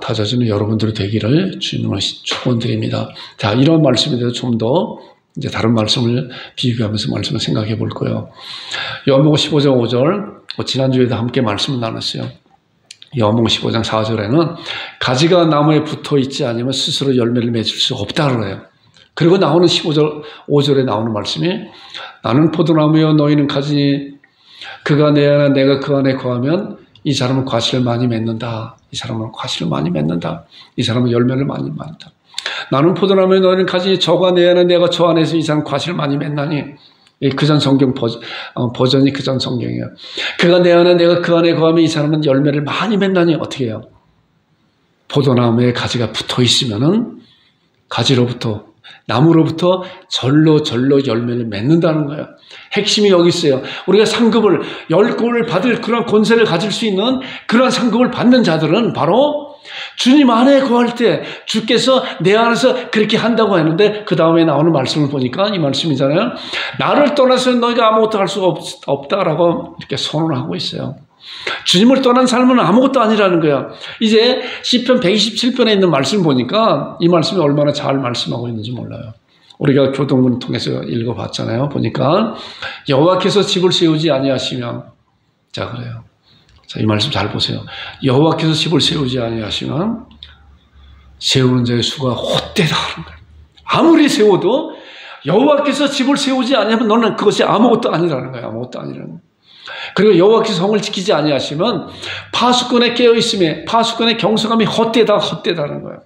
다져주는 여러분들이 되기를 주님으로 축원드립니다. 자, 이런 말씀에 대해서 좀 더 이제 다른 말씀을 비교하면서 말씀을 생각해 볼 거예요. 요한복음 15장 5절, 지난주에도 함께 말씀을 나눴어요. 요한복음 15장 4절에는 가지가 나무에 붙어 있지 않으면 스스로 열매를 맺을 수 없다고 그래요. 그리고 나오는 15절, 5절에 나오는 말씀이 나는 포도나무여 너희는 가지니 그가 내 안에 내가 그 안에 거하면 이 사람은 과실을 많이 맺는다. 이 사람은 과실을 많이 맺는다. 이 사람은 열매를 많이 맺는다. 나는 포도나무에 너희는 가지니 저가 내 안에 내가 저 안에서 이 사람 과실을 많이 맺나니. 그전 성경 버전이 그전 성경이에요. 그가 내 안에 내가 그 안에 거하면 이 사람은 열매를 많이 맺나니. 어떻게 해요? 포도나무에 가지가 붙어 있으면은 가지로부터 나무로부터 절로 열매를 맺는다는 거예요. 핵심이 여기 있어요. 우리가 상급을 10골을 받을 그런 권세를 가질 수 있는 그런 상급을 받는 자들은 바로 주님 안에 거할 때 주께서 내 안에서 그렇게 한다고 했는데 그 다음에 나오는 말씀을 보니까 이 말씀이잖아요. 나를 떠나서 너희가 아무것도 할 수가 없다라고 이렇게 선언하고 있어요. 주님을 떠난 삶은 아무것도 아니라는 거야. 이제 시편 127편에 있는 말씀 보니까 이 말씀이 얼마나 잘 말씀하고 있는지 몰라요. 우리가 교동문 통해서 읽어봤잖아요. 보니까 여호와께서 집을 세우지 아니하시면, 자 그래요. 자, 이 말씀 잘 보세요. 여호와께서 집을 세우지 아니하시면 세우는 자의 수가 헛되다 하는 거예요. 아무리 세워도 여호와께서 집을 세우지 아니하면 너는 그것이 아무것도 아니라는 거예요. 아무것도 아니라는 거예요. 그리고 여호와께서 성을 지키지 아니하시면 파수꾼에 깨어있음에 파수꾼의 경성함이 헛되다는 거예요.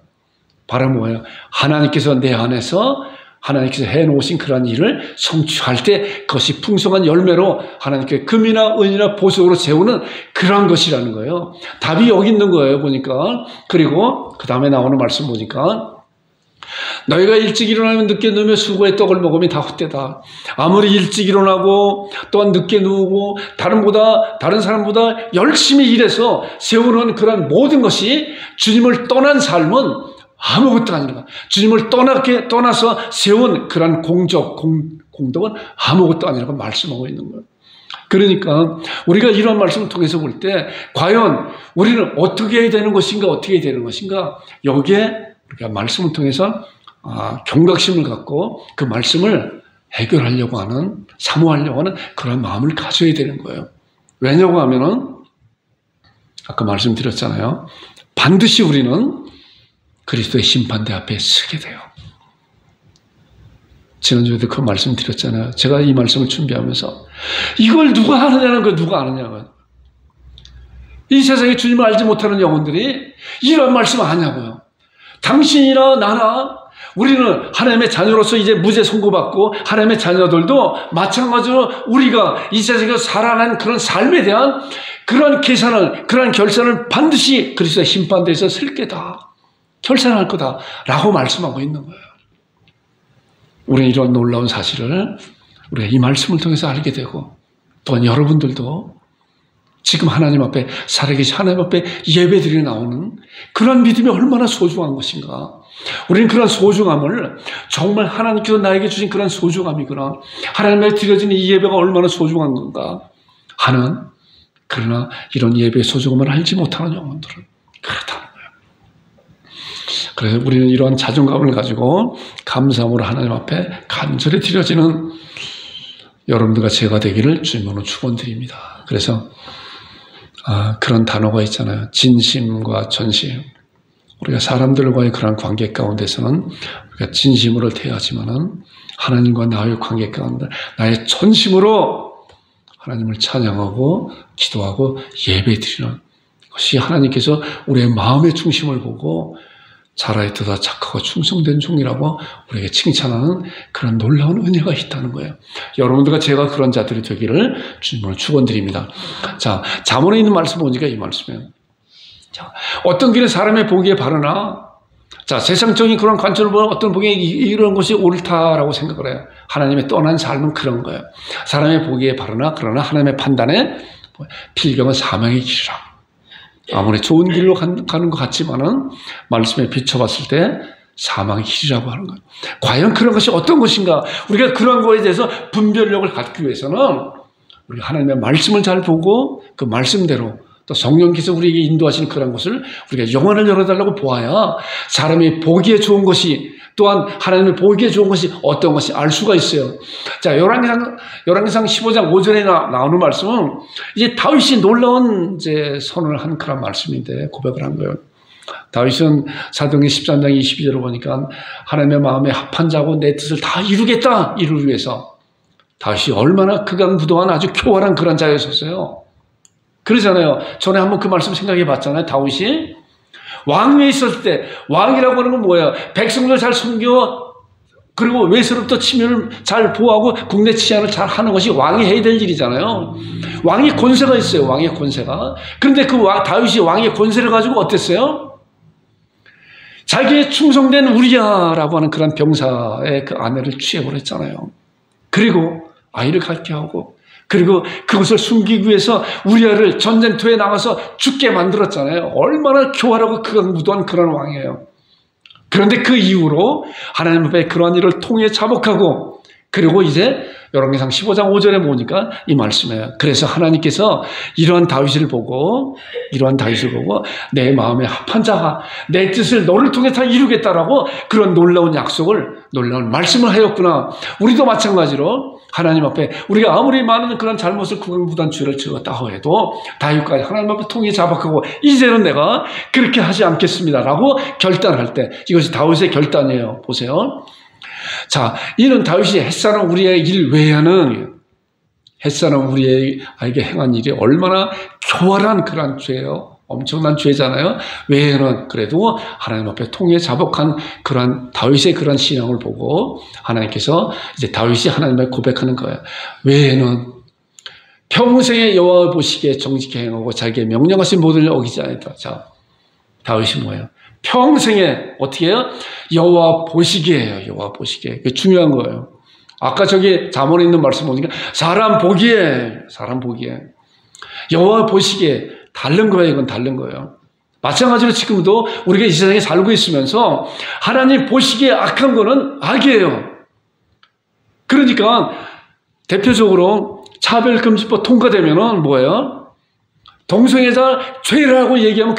바로 뭐예요? 하나님께서 내 안에서 하나님께서 해놓으신 그런 일을 성취할 때 그것이 풍성한 열매로 하나님께 금이나 은이나 보석으로 세우는 그런 것이라는 거예요. 답이 여기 있는 거예요. 보니까. 그리고 그 다음에 나오는 말씀 보니까 너희가 일찍 일어나면 늦게 누우며 수고의 떡을 먹으면 다 헛되다. 아무리 일찍 일어나고 또한 늦게 누우고 다른 사람보다 열심히 일해서 세우는 그런 모든 것이 주님을 떠난 삶은 아무것도 아니라 주님을 떠나서 세운 그런 공덕은 아무것도 아니라고 말씀하고 있는 거예요. 그러니까 우리가 이런 말씀을 통해서 볼 때 과연 우리는 어떻게 해야 되는 것인가 여기에 우리가 말씀을 통해서 경각심을 갖고 그 말씀을 해결하려고 하는, 사모하려고 하는 그런 마음을 가져야 되는 거예요. 왜냐고 하면은 아까 말씀드렸잖아요. 반드시 우리는 그리스도의 심판대 앞에 서게 돼요. 지난주에도 그 말씀 드렸잖아요. 제가 이 말씀을 준비하면서 이걸 누가 하느냐는 거 누가 아느냐고요. 이 세상에 주님을 알지 못하는 영혼들이 이런 말씀 아냐고요. 당신이나 나나 우리는 하나님의 자녀로서 이제 무죄 선고받고 하나님의 자녀들도 마찬가지로 우리가 이 세상에서 살아난 그런 삶에 대한 그런 계산을, 그런 결산을 반드시 그리스도의 심판대에서 쓸 게다. 결산할 거다라고 말씀하고 있는 거예요. 우리는 이런 놀라운 사실을 우리가 이 말씀을 통해서 알게 되고 또한 여러분들도 지금 하나님 앞에 살아계신 하나님 앞에 예배드리러 나오는 그런 믿음이 얼마나 소중한 것인가. 우리는 그런 소중함을 정말 하나님께서 나에게 주신 그런 소중함이구나. 하나님께 드려진 이 예배가 얼마나 소중한 건가 하는, 그러나 이런 예배의 소중함을 알지 못하는 영혼들은 그렇다는 거예요. 그래서 우리는 이러한 자존감을 가지고 감사함으로 하나님 앞에 간절히 드려지는 여러분들과 제가 되기를 주님으로 축원드립니다. 그래서 그런 단어가 있잖아요. 진심과 전심. 우리가 사람들과의 그런 관계 가운데서는 우리가 진심으로 대하지만은 하나님과 나의 관계 가운데 나의 전심으로 하나님을 찬양하고 기도하고 예배드리는 것이 하나님께서 우리의 마음의 중심을 보고 자라있도다 착하고 충성된 종이라고 우리에게 칭찬하는 그런 놀라운 은혜가 있다는 거예요. 여러분들과 제가 그런 자들이 되기를 주님으로 축원드립니다. 자, 잠언에 있는 말씀 보니까 이 말씀이에요. 자, 어떤 길은 사람의 보기에 바르나 자, 세상적인 그런 관점을 보면 어떤 분이 이런 것이 옳다라고 생각을 해요. 하나님의 떠난 삶은 그런 거예요. 사람의 보기에 바르나 그러나 하나님의 판단에 필경은 사망의 길이라. 아무리 좋은 길로 가는 것 같지만은 말씀에 비춰봤을 때 사망의 길이라고 하는 거예요. 과연 그런 것이 어떤 것인가? 우리가 그런 거에 대해서 분별력을 갖기 위해서는 우리가 하나님의 말씀을 잘 보고 그 말씀대로 또 성령께서 우리에게 인도하시는 그런 것을 우리가 영혼을 열어달라고 보아야 사람이 보기에 좋은 것이 또한 하나님의 보기에 좋은 것이 어떤 것이 알 수가 있어요. 자, 열왕기상 15장 5절에 나오는 말씀은 이제 다윗이 놀라운 이제 선언을 한 그런 말씀인데 고백을 한 거예요. 다윗은 사도행전 13장 22절을 보니까 하나님의 마음에 합한 자고 내 뜻을 다 이루겠다 이루기 위해서 다윗이 얼마나 극악무도한 아주 교활한 그런 자였었어요. 그러잖아요. 전에 한번 그 말씀 생각해 봤잖아요. 다윗이 왕위에 있었을 때 왕이라고 하는 건 뭐예요? 백성들 잘 섬겨 그리고 외세로부터 치면을 잘 보호하고 국내 치안을 잘 하는 것이 왕이 해야 될 일이잖아요. 왕이 권세가 있어요. 왕의 권세가. 그런데 그 다윗이 왕의 권세를 가지고 어땠어요? 자기의 충성된 우리야라고 하는 그런 병사의 그 아내를 취해버렸잖아요. 그리고 아이를 갖게 하고 그리고 그것을 숨기기 위해서 우리아를 전쟁터에 나가서 죽게 만들었잖아요. 얼마나 교활하고 극악무도한 그런 왕이에요. 그런데 그 이후로 하나님 앞에 그러한 일을 통해 자복하고 그리고 이제 열왕기상 15장 5절에 보니까 이 말씀이에요. 그래서 하나님께서 이러한 다윗을 보고 내 마음에 합한 자가 내 뜻을 너를 통해 다 이루겠다라고 그런 놀라운 약속을 놀라운 말씀을 하였구나. 우리도 마찬가지로 하나님 앞에 우리가 아무리 많은 그런 잘못을 극악무도한 죄를 지었다 해도 다윗까지 하나님 앞에 통해 자박하고 이제는 내가 그렇게 하지 않겠습니다라고 결단할 때 이것이 다윗의 결단이에요. 보세요. 자, 이는 다윗이 햇사는 우리의 일 외에는 햇사는 우리에게 행한 일이 얼마나 교활한 그런 죄예요. 엄청난 죄잖아요. 외에는 그래도 하나님 앞에 통해 자복한 그런 다윗의 그런 신앙을 보고 하나님께서 이제 다윗이 하나님을 고백하는 거예요. 외에는 평생에 여호와 보시기에 정직히 행하고 자기의 명령하신 모든 일을 어기지 않았다. 자, 다윗이 뭐예요? 평생에 어떻게 해요? 여호와 보시기에요. 여호와 보시기에. 그게 중요한 거예요. 아까 저기 잠언에 있는 말씀 보니까 사람 보기에 여호와 보시기에 다른 거예요. 이건 다른 거예요. 마찬가지로 지금도 우리가 이 세상에 살고 있으면서 하나님 보시기에 악한 거는 악이에요. 그러니까 대표적으로 차별금지법 통과되면은 뭐예요? 동성애자 죄라고 얘기하면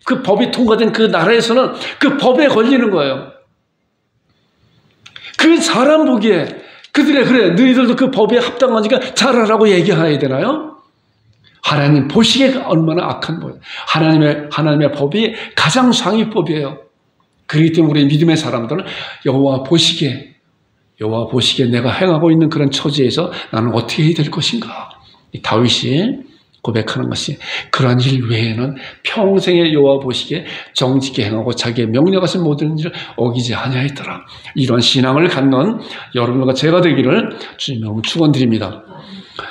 그 법이 통과된 그 나라에서는 그 법에 걸리는 거예요. 그 사람 보기에 그들의 그래 너희들도 그 법에 합당하니까 잘하라고 얘기해야 되나요? 하나님 보시기에 얼마나 악한 거예요. 하나님의 법이 가장 상위법이에요. 그렇기 때문에 우리 믿음의 사람들은 여호와 보시기에 내가 행하고 있는 그런 처지에서 나는 어떻게 해야 될 것인가. 이 다윗이 고백하는 것이 그러한 일 외에는 평생에 여호와 보시기에 정직히 행하고 자기의 명령하신 모든 일을 어기지 아니하였더라. 이런 신앙을 갖는 여러분과 제가 되기를 주님으로 축원드립니다.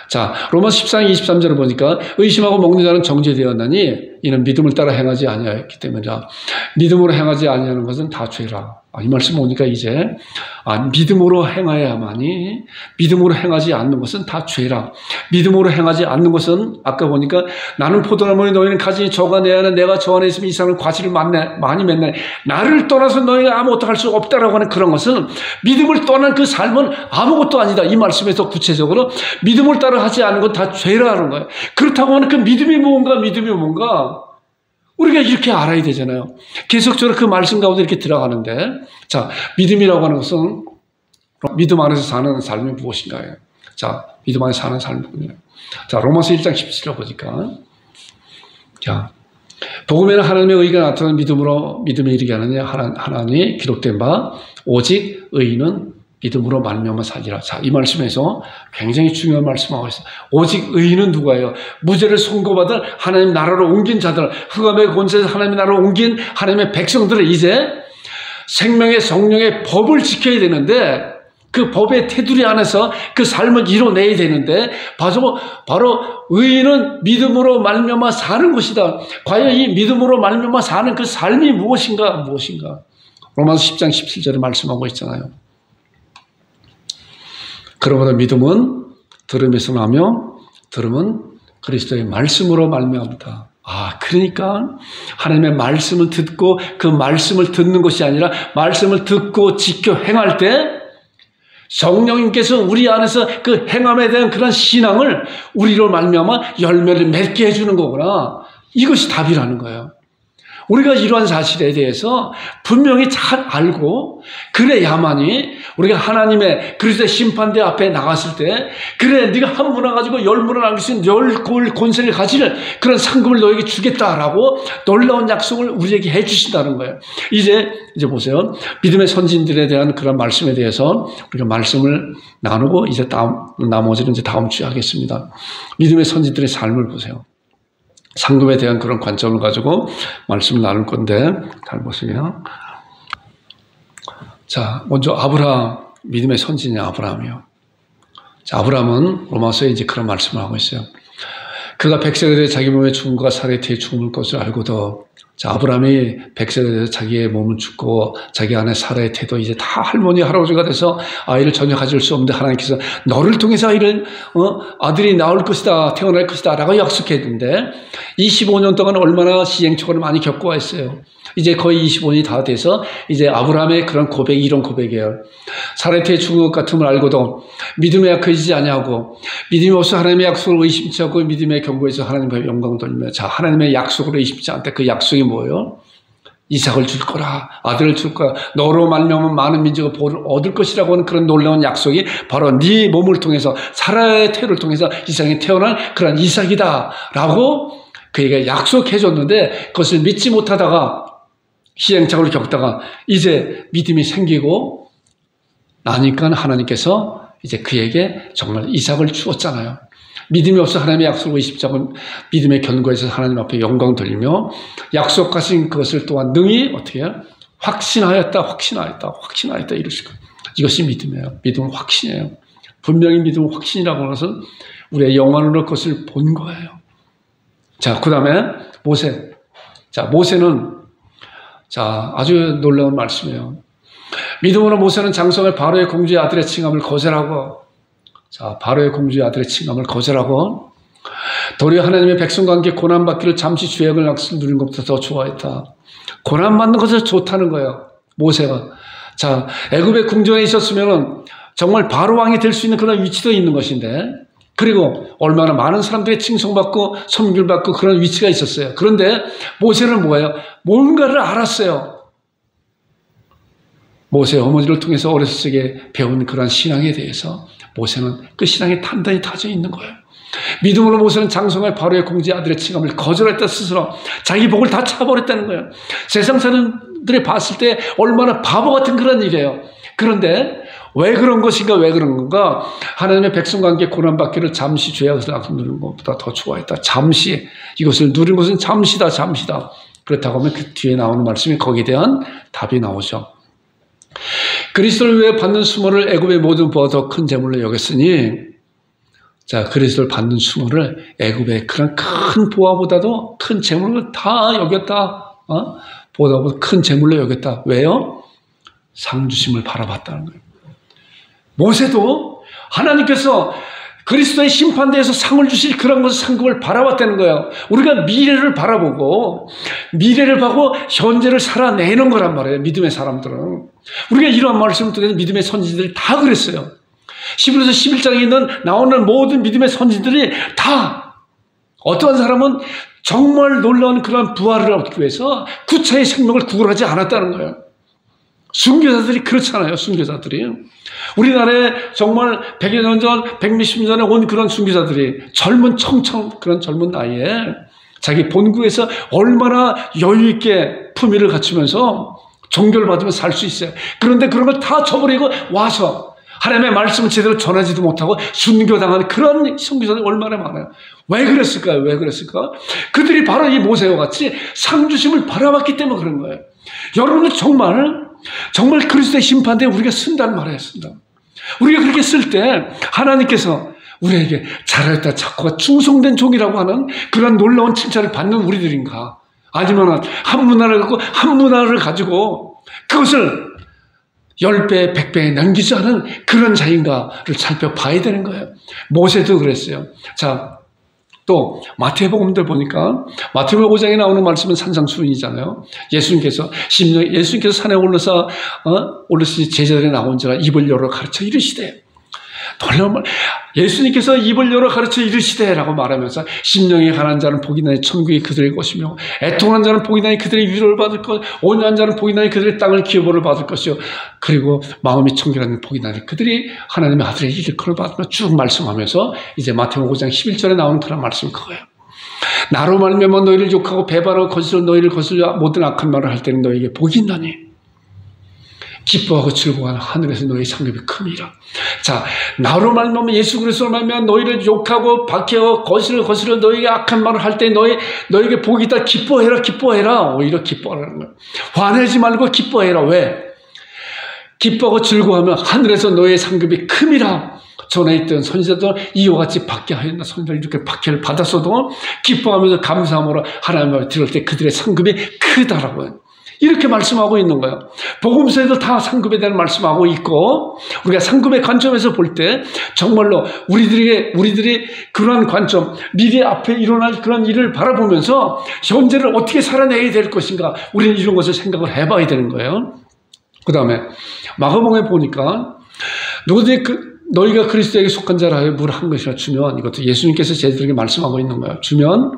자, 로마서 14장 23절을 보니까 의심하고 먹는 자는 정죄되었나니 이는 믿음을 따라 행하지 아니하였기 때문이라. 믿음으로 행하지 아니하는 것은 다 죄라. 이 말씀 보니까 이제 믿음으로 행해야만이 믿음으로 행하지 않는 것은 다 죄라. 믿음으로 행하지 않는 것은 아까 보니까 나는 포도나무니 너희는 가지니 저가 내 안에 내가 저 안에 있으면 이 사람은 과실을 많이 맺네. 나를 떠나서 너희가 아무것도 할 수 없다라고 하는 그런 것은 믿음을 떠난 그 삶은 아무것도 아니다. 이 말씀에서 구체적으로 믿음을 따라 하지 않는 건 다 죄라는 거예요. 그렇다고 하는 그 믿음이 뭔가 우리가 이렇게 알아야 되잖아요. 계속적으로 그 말씀 가운데 이렇게 들어가는데, 자, 믿음이라고 하는 것은 믿음 안에서 사는 삶이 무엇인가요? 자, 믿음 안에서 사는 삶이 뭐냐? 자, 로마서 1장 17절 보니까, 자, 복음에는 하나님의 의가 나타나는 믿음에 이르게 하느냐 하나님이 기록된 바 오직 의인은 믿음으로 말미암아 살리라. 자, 이 말씀에서 굉장히 중요한 말씀하고 있어요. 오직 의인은 누구예요? 무죄를 선고받을 하나님 나라로 옮긴 자들, 흑암의 권세에서 하나님 나라로 옮긴 하나님의 백성들을 이제 생명의 성령의 법을 지켜야 되는데 그 법의 테두리 안에서 그 삶을 이뤄내야 되는데 바로 의인은 믿음으로 말미암아 사는 것이다. 과연 이 믿음으로 말미암아 사는 그 삶이 무엇인가? 로마서 10장 17절에 말씀하고 있잖아요. 그러므로 믿음은 들음에서 나며 들음은 그리스도의 말씀으로 말미암다. 그러니까 하나님의 말씀을 듣고 그 말씀을 듣는 것이 아니라 말씀을 듣고 지켜 행할 때 성령님께서 우리 안에서 그 행함에 대한 그런 신앙을 우리로 말미암아 열매를 맺게 해주는 거구나. 이것이 답이라는 거예요. 우리가 이러한 사실에 대해서 분명히 잘 알고 그래야만이 우리가 하나님의 그리스도의 심판대 앞에 나갔을 때 그래 네가 한 문화 가지고 열 문화 남길 수 있는 열 권세를 가질 그런 상급을 너에게 주겠다라고 놀라운 약속을 우리에게 해주신다는 거예요. 이제 보세요. 믿음의 선진들에 대한 그런 말씀에 대해서 우리가 말씀을 나누고 이제 나머지는 이제 다음 주에 하겠습니다. 믿음의 선진들의 삶을 보세요. 상급에 대한 그런 관점을 가지고 말씀을 나눌 건데 잘 보세요. 자, 먼저 아브라함, 믿음의 선진이 아브라함이요. 자, 아브라함은 로마서에 이제 그런 말씀을 하고 있어요. 그가 100세가 되어 자기 몸의 죽음과 살의 뒤에 죽을 것을 알고도 자, 아브라함이 100세가 돼서 자기의 몸을 죽고 자기 안에 사라의 태도 이제 다 할머니 할아버지가 돼서 아이를 전혀 가질 수 없는데 하나님께서 너를 통해서 아들이 나올 것이다 태어날 것이다 라고 약속했는데 25년 동안 얼마나 시행착오를 많이 겪고 왔어요. 이제 거의 25년이 다 돼서 이제 아브라함의 그런 고백이 이런 고백이에요. 사라의 태에 죽은 것 같음을 알고도 믿음에 약해지지 아니하고 믿음이 없어 하나님의 약속을 의심치 않고 믿음의 경고에서 하나님의 영광을 돌리며 자 하나님의 약속을 의심치 않다. 그 약속이 뭐예요? 이삭을 줄 거라 아들을 줄 거라 너로 말미암아 많은 민족의 복을 얻을 것이라고 하는 그런 놀라운 약속이 바로 네 몸을 통해서 사라의 태를 통해서 이삭이 태어난 그런 이삭이다 라고 그에게 약속해 줬는데 그것을 믿지 못하다가 시행착오를 겪다가 이제 믿음이 생기고 나니까 하나님께서 이제 그에게 정말 이삭을 주었잖아요. 믿음이 없어 하나님의 약속을 의심치 않고 믿음의 견고에서 하나님 앞에 영광 돌리며 약속하신 그것을 또한 능히 어떻게 해요? 확신하였다 이럴 수가. 이것이 믿음이에요. 믿음은 확신이에요. 분명히 믿음은 확신이라고 하는 것은 우리의 영안으로 그것을 본 거예요. 자, 그 다음에 모세. 자, 모세는 자, 아주 놀라운 말씀이에요. 믿음으로 모세는 장성을 바로의 공주의 아들의 칭함을 거절하고 자, 바로의 공주의 아들의 칭함을 거절하고 도리어 하나님의 백성과 함께 고난받기를 잠시 죄악을 누리는 것보다 더 좋아했다. 고난받는 것을 좋다는 거예요. 모세가. 자, 애굽의 궁전에 있었으면 정말 바로 왕이 될 수 있는 그런 위치도 있는 것인데 그리고 얼마나 많은 사람들이 칭송받고 섬기를 받고 그런 위치가 있었어요. 그런데 모세는 뭐예요? 뭔가를 알았어요. 모세의 어머니를 통해서 어렸을 적에 배운 그런 신앙에 대해서 모세는 그 신앙에 단단히 다져 있는 거예요. 믿음으로 모세는 장성할 바로의 공주의 아들의 칭함을 거절했다 스스로 자기 복을 다 차버렸다는 거예요. 세상 사람들이 봤을 때 얼마나 바보 같은 그런 일이에요. 그런데 왜 그런 것인가 왜 그런 건가? 하나님의 백성과 함께 고난받기를 잠시 죄악을 누리는 것보다 더 좋아했다. 잠시 이것을 누리는 것은 잠시다. 그렇다고 하면 그 뒤에 나오는 말씀이 거기에 대한 답이 나오죠. 그리스도를 위해 받는 수모를 애굽의 모든 보다 더 큰 재물로 여겼으니 자 그리스도를 받는 수모를 애굽의 그런 큰 보화보다도 큰 재물로 다 여겼다. 보다 큰 재물로 여겼다. 왜요? 상 주심을 바라봤다는 거예요. 모세도 하나님께서 그리스도의 심판대에서 상을 주실 그런 것을 상급을 바라봤다는 거예요. 우리가 미래를 바라보고 미래를 보고 현재를 살아내는 거란 말이에요. 믿음의 사람들은. 우리가 이러한 말씀을 듣는 믿음의 선지들이 다 그랬어요. 히브리서 11장에 있는 나오는 모든 믿음의 선지들이 다 어떠한 사람은 정말 놀라운 그런 부활을 얻기 위해서 구차의 생명을 구걸하지 않았다는 거예요. 순교자들이 그렇잖아요. 순교자들이. 우리나라에 정말 100여 년 전, 100몇십 년 전에 온 그런 순교자들이 젊은 청청 그런 젊은 나이에 자기 본국에서 얼마나 여유 있게 품위를 갖추면서 종교를 받으며 살 수 있어요. 그런데 그런 걸 다 저버리고 와서 하나님의 말씀을 제대로 전하지도 못하고 순교당한 그런 순교자들이 얼마나 많아요. 왜 그랬을까요? 그들이 바로 이 모세와 같이 상주심을 바라봤기 때문에 그런 거예요. 여러분은 정말 그리스도의 심판대에 우리가 쓴다는 말을 했습니다. 우리가 그렇게 쓸 때 하나님께서 우리에게 잘했다 착고가 충성된 종이라고 하는 그런 놀라운 칭찬을 받는 우리들인가? 아니면 한 문화를 가지고 그것을 10배, 100배에 남기지 않은 그런 자인가를 살펴봐야 되는 거예요. 모세도 그랬어요. 자, 또 마태복음들 보니까 마태복음 5장에 나오는 말씀은 산상수훈이잖아요. 예수님께서 산에 올라서 제자들이 나온지라 입을 열어 가르쳐 이르시되, 놀라운 말, 예수님께서 입을 열어 가르쳐 이르시되라고 말하면서 심령이 가난한 자는 복이 나니 천국이 그들의 것이며 애통한 자는 복이 나니 그들의 위로를 받을 것, 온유한 자는 복이 나니 그들의 땅을 기업으로 받을 것이요, 그리고 마음이 청결한 복이 나니 그들이 하나님의 아들의 일컬을 받으며 쭉 말씀하면서 이제 마태복음 5장 11절에 나오는 그런 말씀이 그거예요. 나로 말미암아 너희를 욕하고 배반하고 거슬러 너희를 거슬려 모든 악한 말을 할 때는 너희에게 복이 있나니 기뻐하고 즐거워하는 하늘에서 너희 상급이 큼이라. 자, 나로 말미암아 예수 그리스도로 말미암아 너희를 욕하고 박해하고 거슬러 너희에게 악한 말을 할 때 너희에게 복이 있다. 기뻐해라. 오히려 기뻐하라는 거예요. 화내지 말고 기뻐해라. 왜? 기뻐하고 즐거워하면 하늘에서 너희의 상급이 큼이라. 전에 있던 선지자들 이와 같이 박해하였나. 선지자들 이렇게 박해를 받았어도 기뻐하면서 감사함으로 하나님 앞에 들을 때 그들의 상급이 크다라고요. 이렇게 말씀하고 있는 거예요. 복음서에도 다 상급에 대한 말씀하고 있고, 우리가 상급의 관점에서 볼 때 정말로 우리들이 그러한 관점, 미래 앞에 일어날 그런 일을 바라보면서 현재를 어떻게 살아내야 될 것인가, 우리는 이런 것을 생각을 해봐야 되는 거예요. 그 다음에 마가복음에 보니까 누구든지 너희가 그리스도에게 속한 자라 하여 물 한 것이라 주면, 이것도 예수님께서 제자들에게 말씀하고 있는 거예요. 주면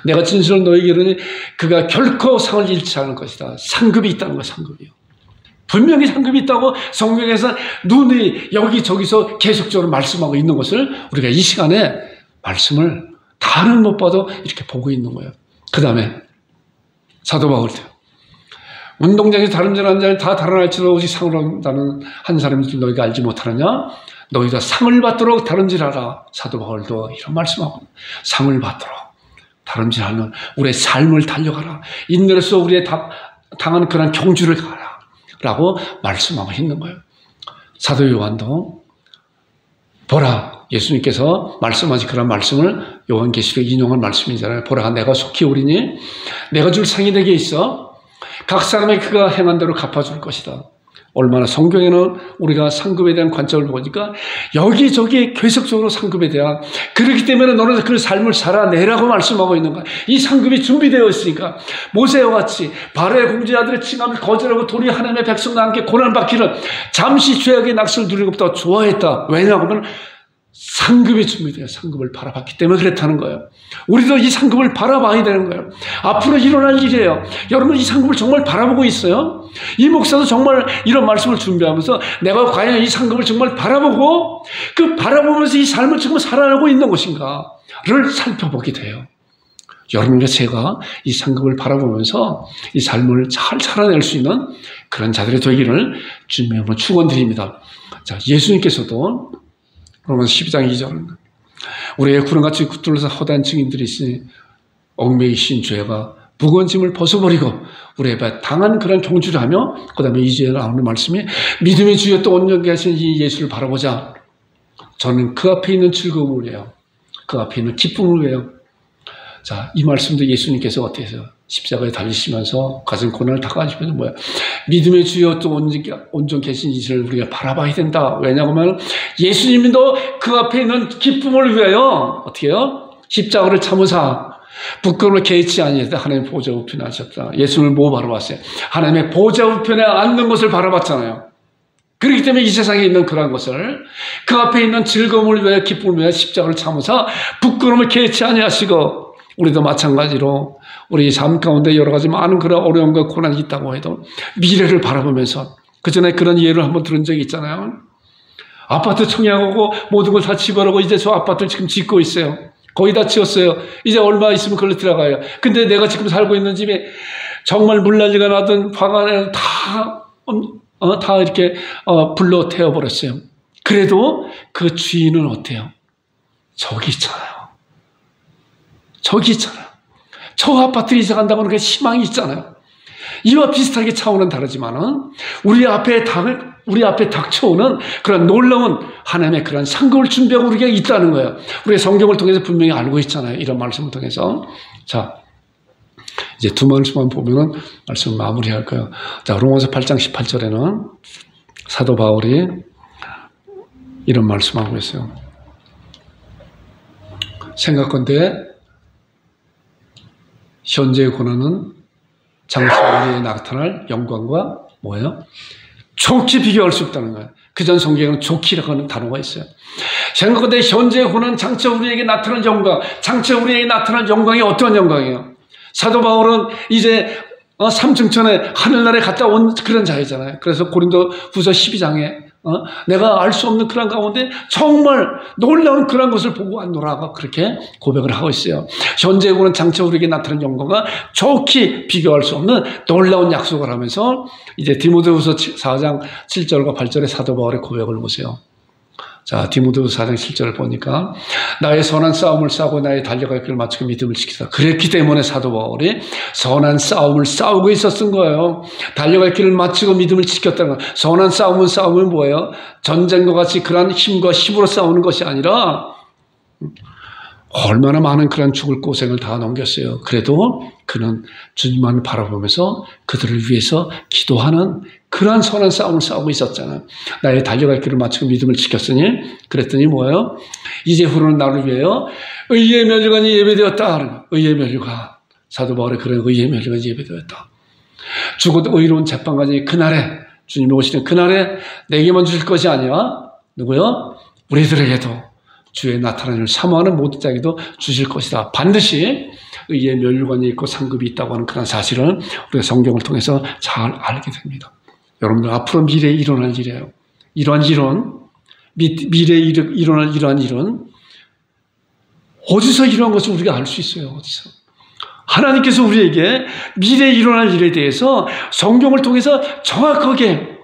내가 진실로 너희에게 이르니 그가 결코 상을 잃지 않을 것이다. 상급이 있다는 거예요. 상급이요. 분명히 상급이 있다고 성경에서 눈이 여기저기서 계속적으로 말씀하고 있는 것을 우리가 이 시간에 말씀을 다는 못 봐도 이렇게 보고 있는 거예요. 그 다음에 사도 바울도 운동장에서 다름질하는 자를 다 달아날지라도 오직 상을 얻는다는 한 사람인 줄 너희가 알지 못하느냐? 너희가 상을 받도록 다름질하라. 사도 바울도 이런 말씀하고, 상을 받도록 다름질하는 우리의 삶을 달려가라. 인내로서 우리의 당한 그런 경주를 가라. 라고 말씀하고 있는 거예요. 사도 요한도 보라, 예수님께서 말씀하신 그런 말씀을 요한계시록 인용한 말씀이잖아요. 보라, 내가 속히 오리니 내가 줄 상이 내게 있어 각 사람에게 그가 행한 대로 갚아줄 것이다. 얼마나 성경에는 우리가 상급에 대한 관점을 보니까 여기저기 계속적으로 상급에 대한, 그렇기 때문에 너는 그 삶을 살아내라고 말씀하고 있는 거야. 이 상급이 준비되어 있으니까 모세와 같이 바로의 공주아들의 칭함을 거절하고 도리 하나님의 백성과 함께 고난받기를 잠시 죄악의 낙수를 누리는 것보다 좋아했다. 왜냐하면 상급이 준비돼요. 상급을 바라봤기 때문에 그렇다는 거예요. 우리도 이 상급을 바라봐야 되는 거예요. 앞으로 일어날 일이에요. 여러분, 이 상급을 정말 바라보고 있어요? 이 목사도 정말 이런 말씀을 준비하면서 내가 과연 이 상급을 정말 바라보고 그 바라보면서 이 삶을 정말 살아가고 있는 것인가를 살펴보게 돼요. 여러분과 제가 이 상급을 바라보면서 이 삶을 잘 살아낼 수 있는 그런 자들이 되기를 주님의 이름으로 축원드립니다. 자, 예수님께서도 로마서 12장 2절은 우리의 구름같이 굳들러서 허다한 증인들이 있으니 얽매이신 죄가 무거운 짐을 벗어버리고 우리 앞에 당한 그런 경주를 하며, 그 다음에 2절에 나오는 말씀이 믿음의 주여 또 온전케 하신 이 예수를 바라보자. 저는 그 앞에 있는 즐거움을 위하여, 그 앞에 있는 기쁨을 위하여. 자, 이 말씀도 예수님께서 어떻게 해서 십자가에 달리시면서 가진 고난을 다 가지면서 뭐야? 믿음의 주여 또 온전케 하신 이를 우리가 바라봐야 된다. 왜냐하면 예수님도 그 앞에 있는 기쁨을 위하여 어떻게 해요? 십자가를 참으사 부끄러움을 개의치 아니하시되 하나님의 보좌 우편에 앉으셨다. 예수님을 뭐 바라봤어요? 하나님의 보좌 우편에 앉는 것을 바라봤잖아요. 그렇기 때문에 이 세상에 있는 그러한 것을, 그 앞에 있는 즐거움을 위하여 기쁨을 위하여 십자가를 참으사 부끄러움을 개의치 아니하시고, 우리도 마찬가지로 우리 삶 가운데 여러 가지 많은 그런 어려움과 고난이 있다고 해도 미래를 바라보면서, 그 전에 그런 예를 한번 들은 적이 있잖아요. 아파트 청약하고 모든 걸 다 집어넣고 이제 저 아파트를 지금 짓고 있어요. 거의 다 지었어요. 이제 얼마 있으면 그걸로 들어가요. 근데 내가 지금 살고 있는 집에 정말 물난리가 나던 화관을 다 이렇게 불로 태워버렸어요. 그래도 그 주인은 어때요? 저기 있잖아요. 저기 있잖아요. 저 아파트에 이사 간다고 하는 게 희망이 있잖아요. 이와 비슷하게 차원은 다르지만은 우리 앞에 닥쳐오는 그런 놀라운 하나님의 그런 상급을 준비하고 우리가 있다는 거예요. 우리가 성경을 통해서 분명히 알고 있잖아요. 이런 말씀을 통해서. 자, 이제 두 말씀만 보면은 말씀 마무리할 거예요. 자, 로마서 8장 18절에는 사도 바울이 이런 말씀하고 있어요. 생각건대 현재의 고난은 장차 우리에 나타날 영광과 뭐예요? 좋게 비교할 수 없다는 거예요. 그전 성경에는 좋기라고 하는 단어가 있어요. 생각건대 현재의 고난은 장차 우리에게 나타날 영광, 장차 우리에게 나타날 영광이 어떤 영광이에요? 사도 바울은 이제 삼층천에 하늘나라에 갔다 온 그런 자이잖아요. 그래서 고린도 후서 12장에 내가 알 수 없는 그런 가운데 정말 놀라운 그런 것을 보고 왔노라고 그렇게 고백을 하고 있어요. 현재의 고난 장차 우리에게 나타난 영광과 좋게 비교할 수 없는 놀라운 약속을 하면서 이제 디모데후서 4장 7절과 8절의 사도 바울의 고백을 보세요. 자, 디모데후서 4장 7절을 보니까 나의 선한 싸움을 싸우고 나의 달려갈 길을 마치고 믿음을 지키다. 그랬기 때문에 사도 바울이 선한 싸움을 싸우고 있었던 거예요. 달려갈 길을 마치고 믿음을 지켰다는 거예요. 선한 싸움은 뭐예요? 전쟁과 같이 그런 힘과 힘으로 싸우는 것이 아니라 얼마나 많은 그런 죽을 고생을 다 넘겼어요. 그래도 그는 주님만 바라보면서 그들을 위해서 기도하는 그러한 선한 싸움을 싸우고 있었잖아요. 나의 달려갈 길을 마치고 믿음을 지켰으니 그랬더니 뭐예요? 이제후로는 나를 위하여 의의 면류관이 예배되었다. 의의 면류관. 사도 바울의 그런 의의 면류관이 예배되었다. 죽어도 의로운 재판관이 그날에 주님이 오시는 그날에 내게만 주실 것이 아니야. 누구요? 우리들에게도 주의 나타나는 사모하는 모든 자에게도 주실 것이다. 반드시 의의 면류관이 있고 상급이 있다고 하는 그런 사실을 우리가 성경을 통해서 잘 알게 됩니다. 여러분들 앞으로 미래에 일어날 일이에요. 이러한 일은 미래에 일어날 이러한 일은 어디서 이러한 것을 우리가 알 수 있어요. 어디서? 하나님께서 우리에게 미래에 일어날 일에 대해서 성경을 통해서 정확하게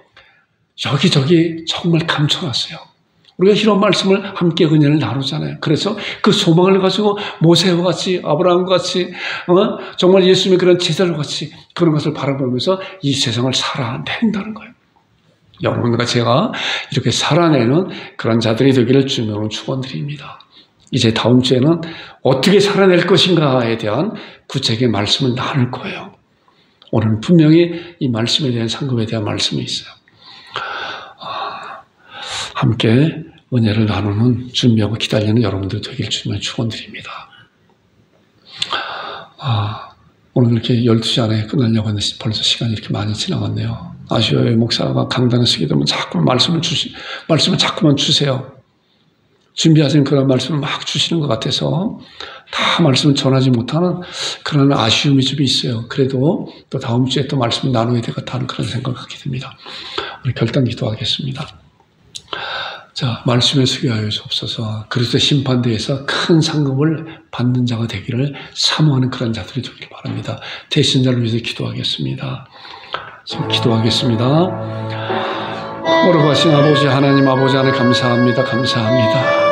여기저기 정말 감춰놨어요. 우리가 이런 말씀을 함께 은혜를 나누잖아요. 그래서 그 소망을 가지고 모세와 같이 아브라함과 같이 정말 예수님의 그런 제자들 같이 그런 것을 바라보면서 이 세상을 살아낸다는 거예요. 여러분과 제가 이렇게 살아내는 그런 자들이 되기를 주님으로 축원드립니다. 이제 다음 주에는 어떻게 살아낼 것인가에 대한 구체적인 말씀을 나눌 거예요. 오늘은 분명히 이 말씀에 대한 상급에 대한 말씀이 있어요. 함께 은혜를 나누는 준비하고 기다리는 여러분들 되길 주님의 축원드립니다. 오늘 이렇게 12시 안에 끝나려고 했는데 벌써 시간이 이렇게 많이 지나갔네요. 아쉬워요. 목사가 강단에 서게 되면 자꾸만 말씀을 자꾸만 주세요. 준비하신 그런 말씀을 막 주시는 것 같아서 다 말씀을 전하지 못하는 그런 아쉬움이 좀 있어요. 그래도 또 다음 주에 또 말씀을 나눠야 되겠다 하는 그런 생각을 갖게 됩니다. 우리 결단 기도하겠습니다. 자, 말씀에 수기하여 주옵소서. 그리스도의 심판대에서 큰 상급을 받는 자가 되기를 사모하는 그런 자들이 되길 바랍니다. 대신자를 위해서 기도하겠습니다. 기도하겠습니다. 거룩하신 아버지 하나님 아버지 하나님 감사합니다. 감사합니다.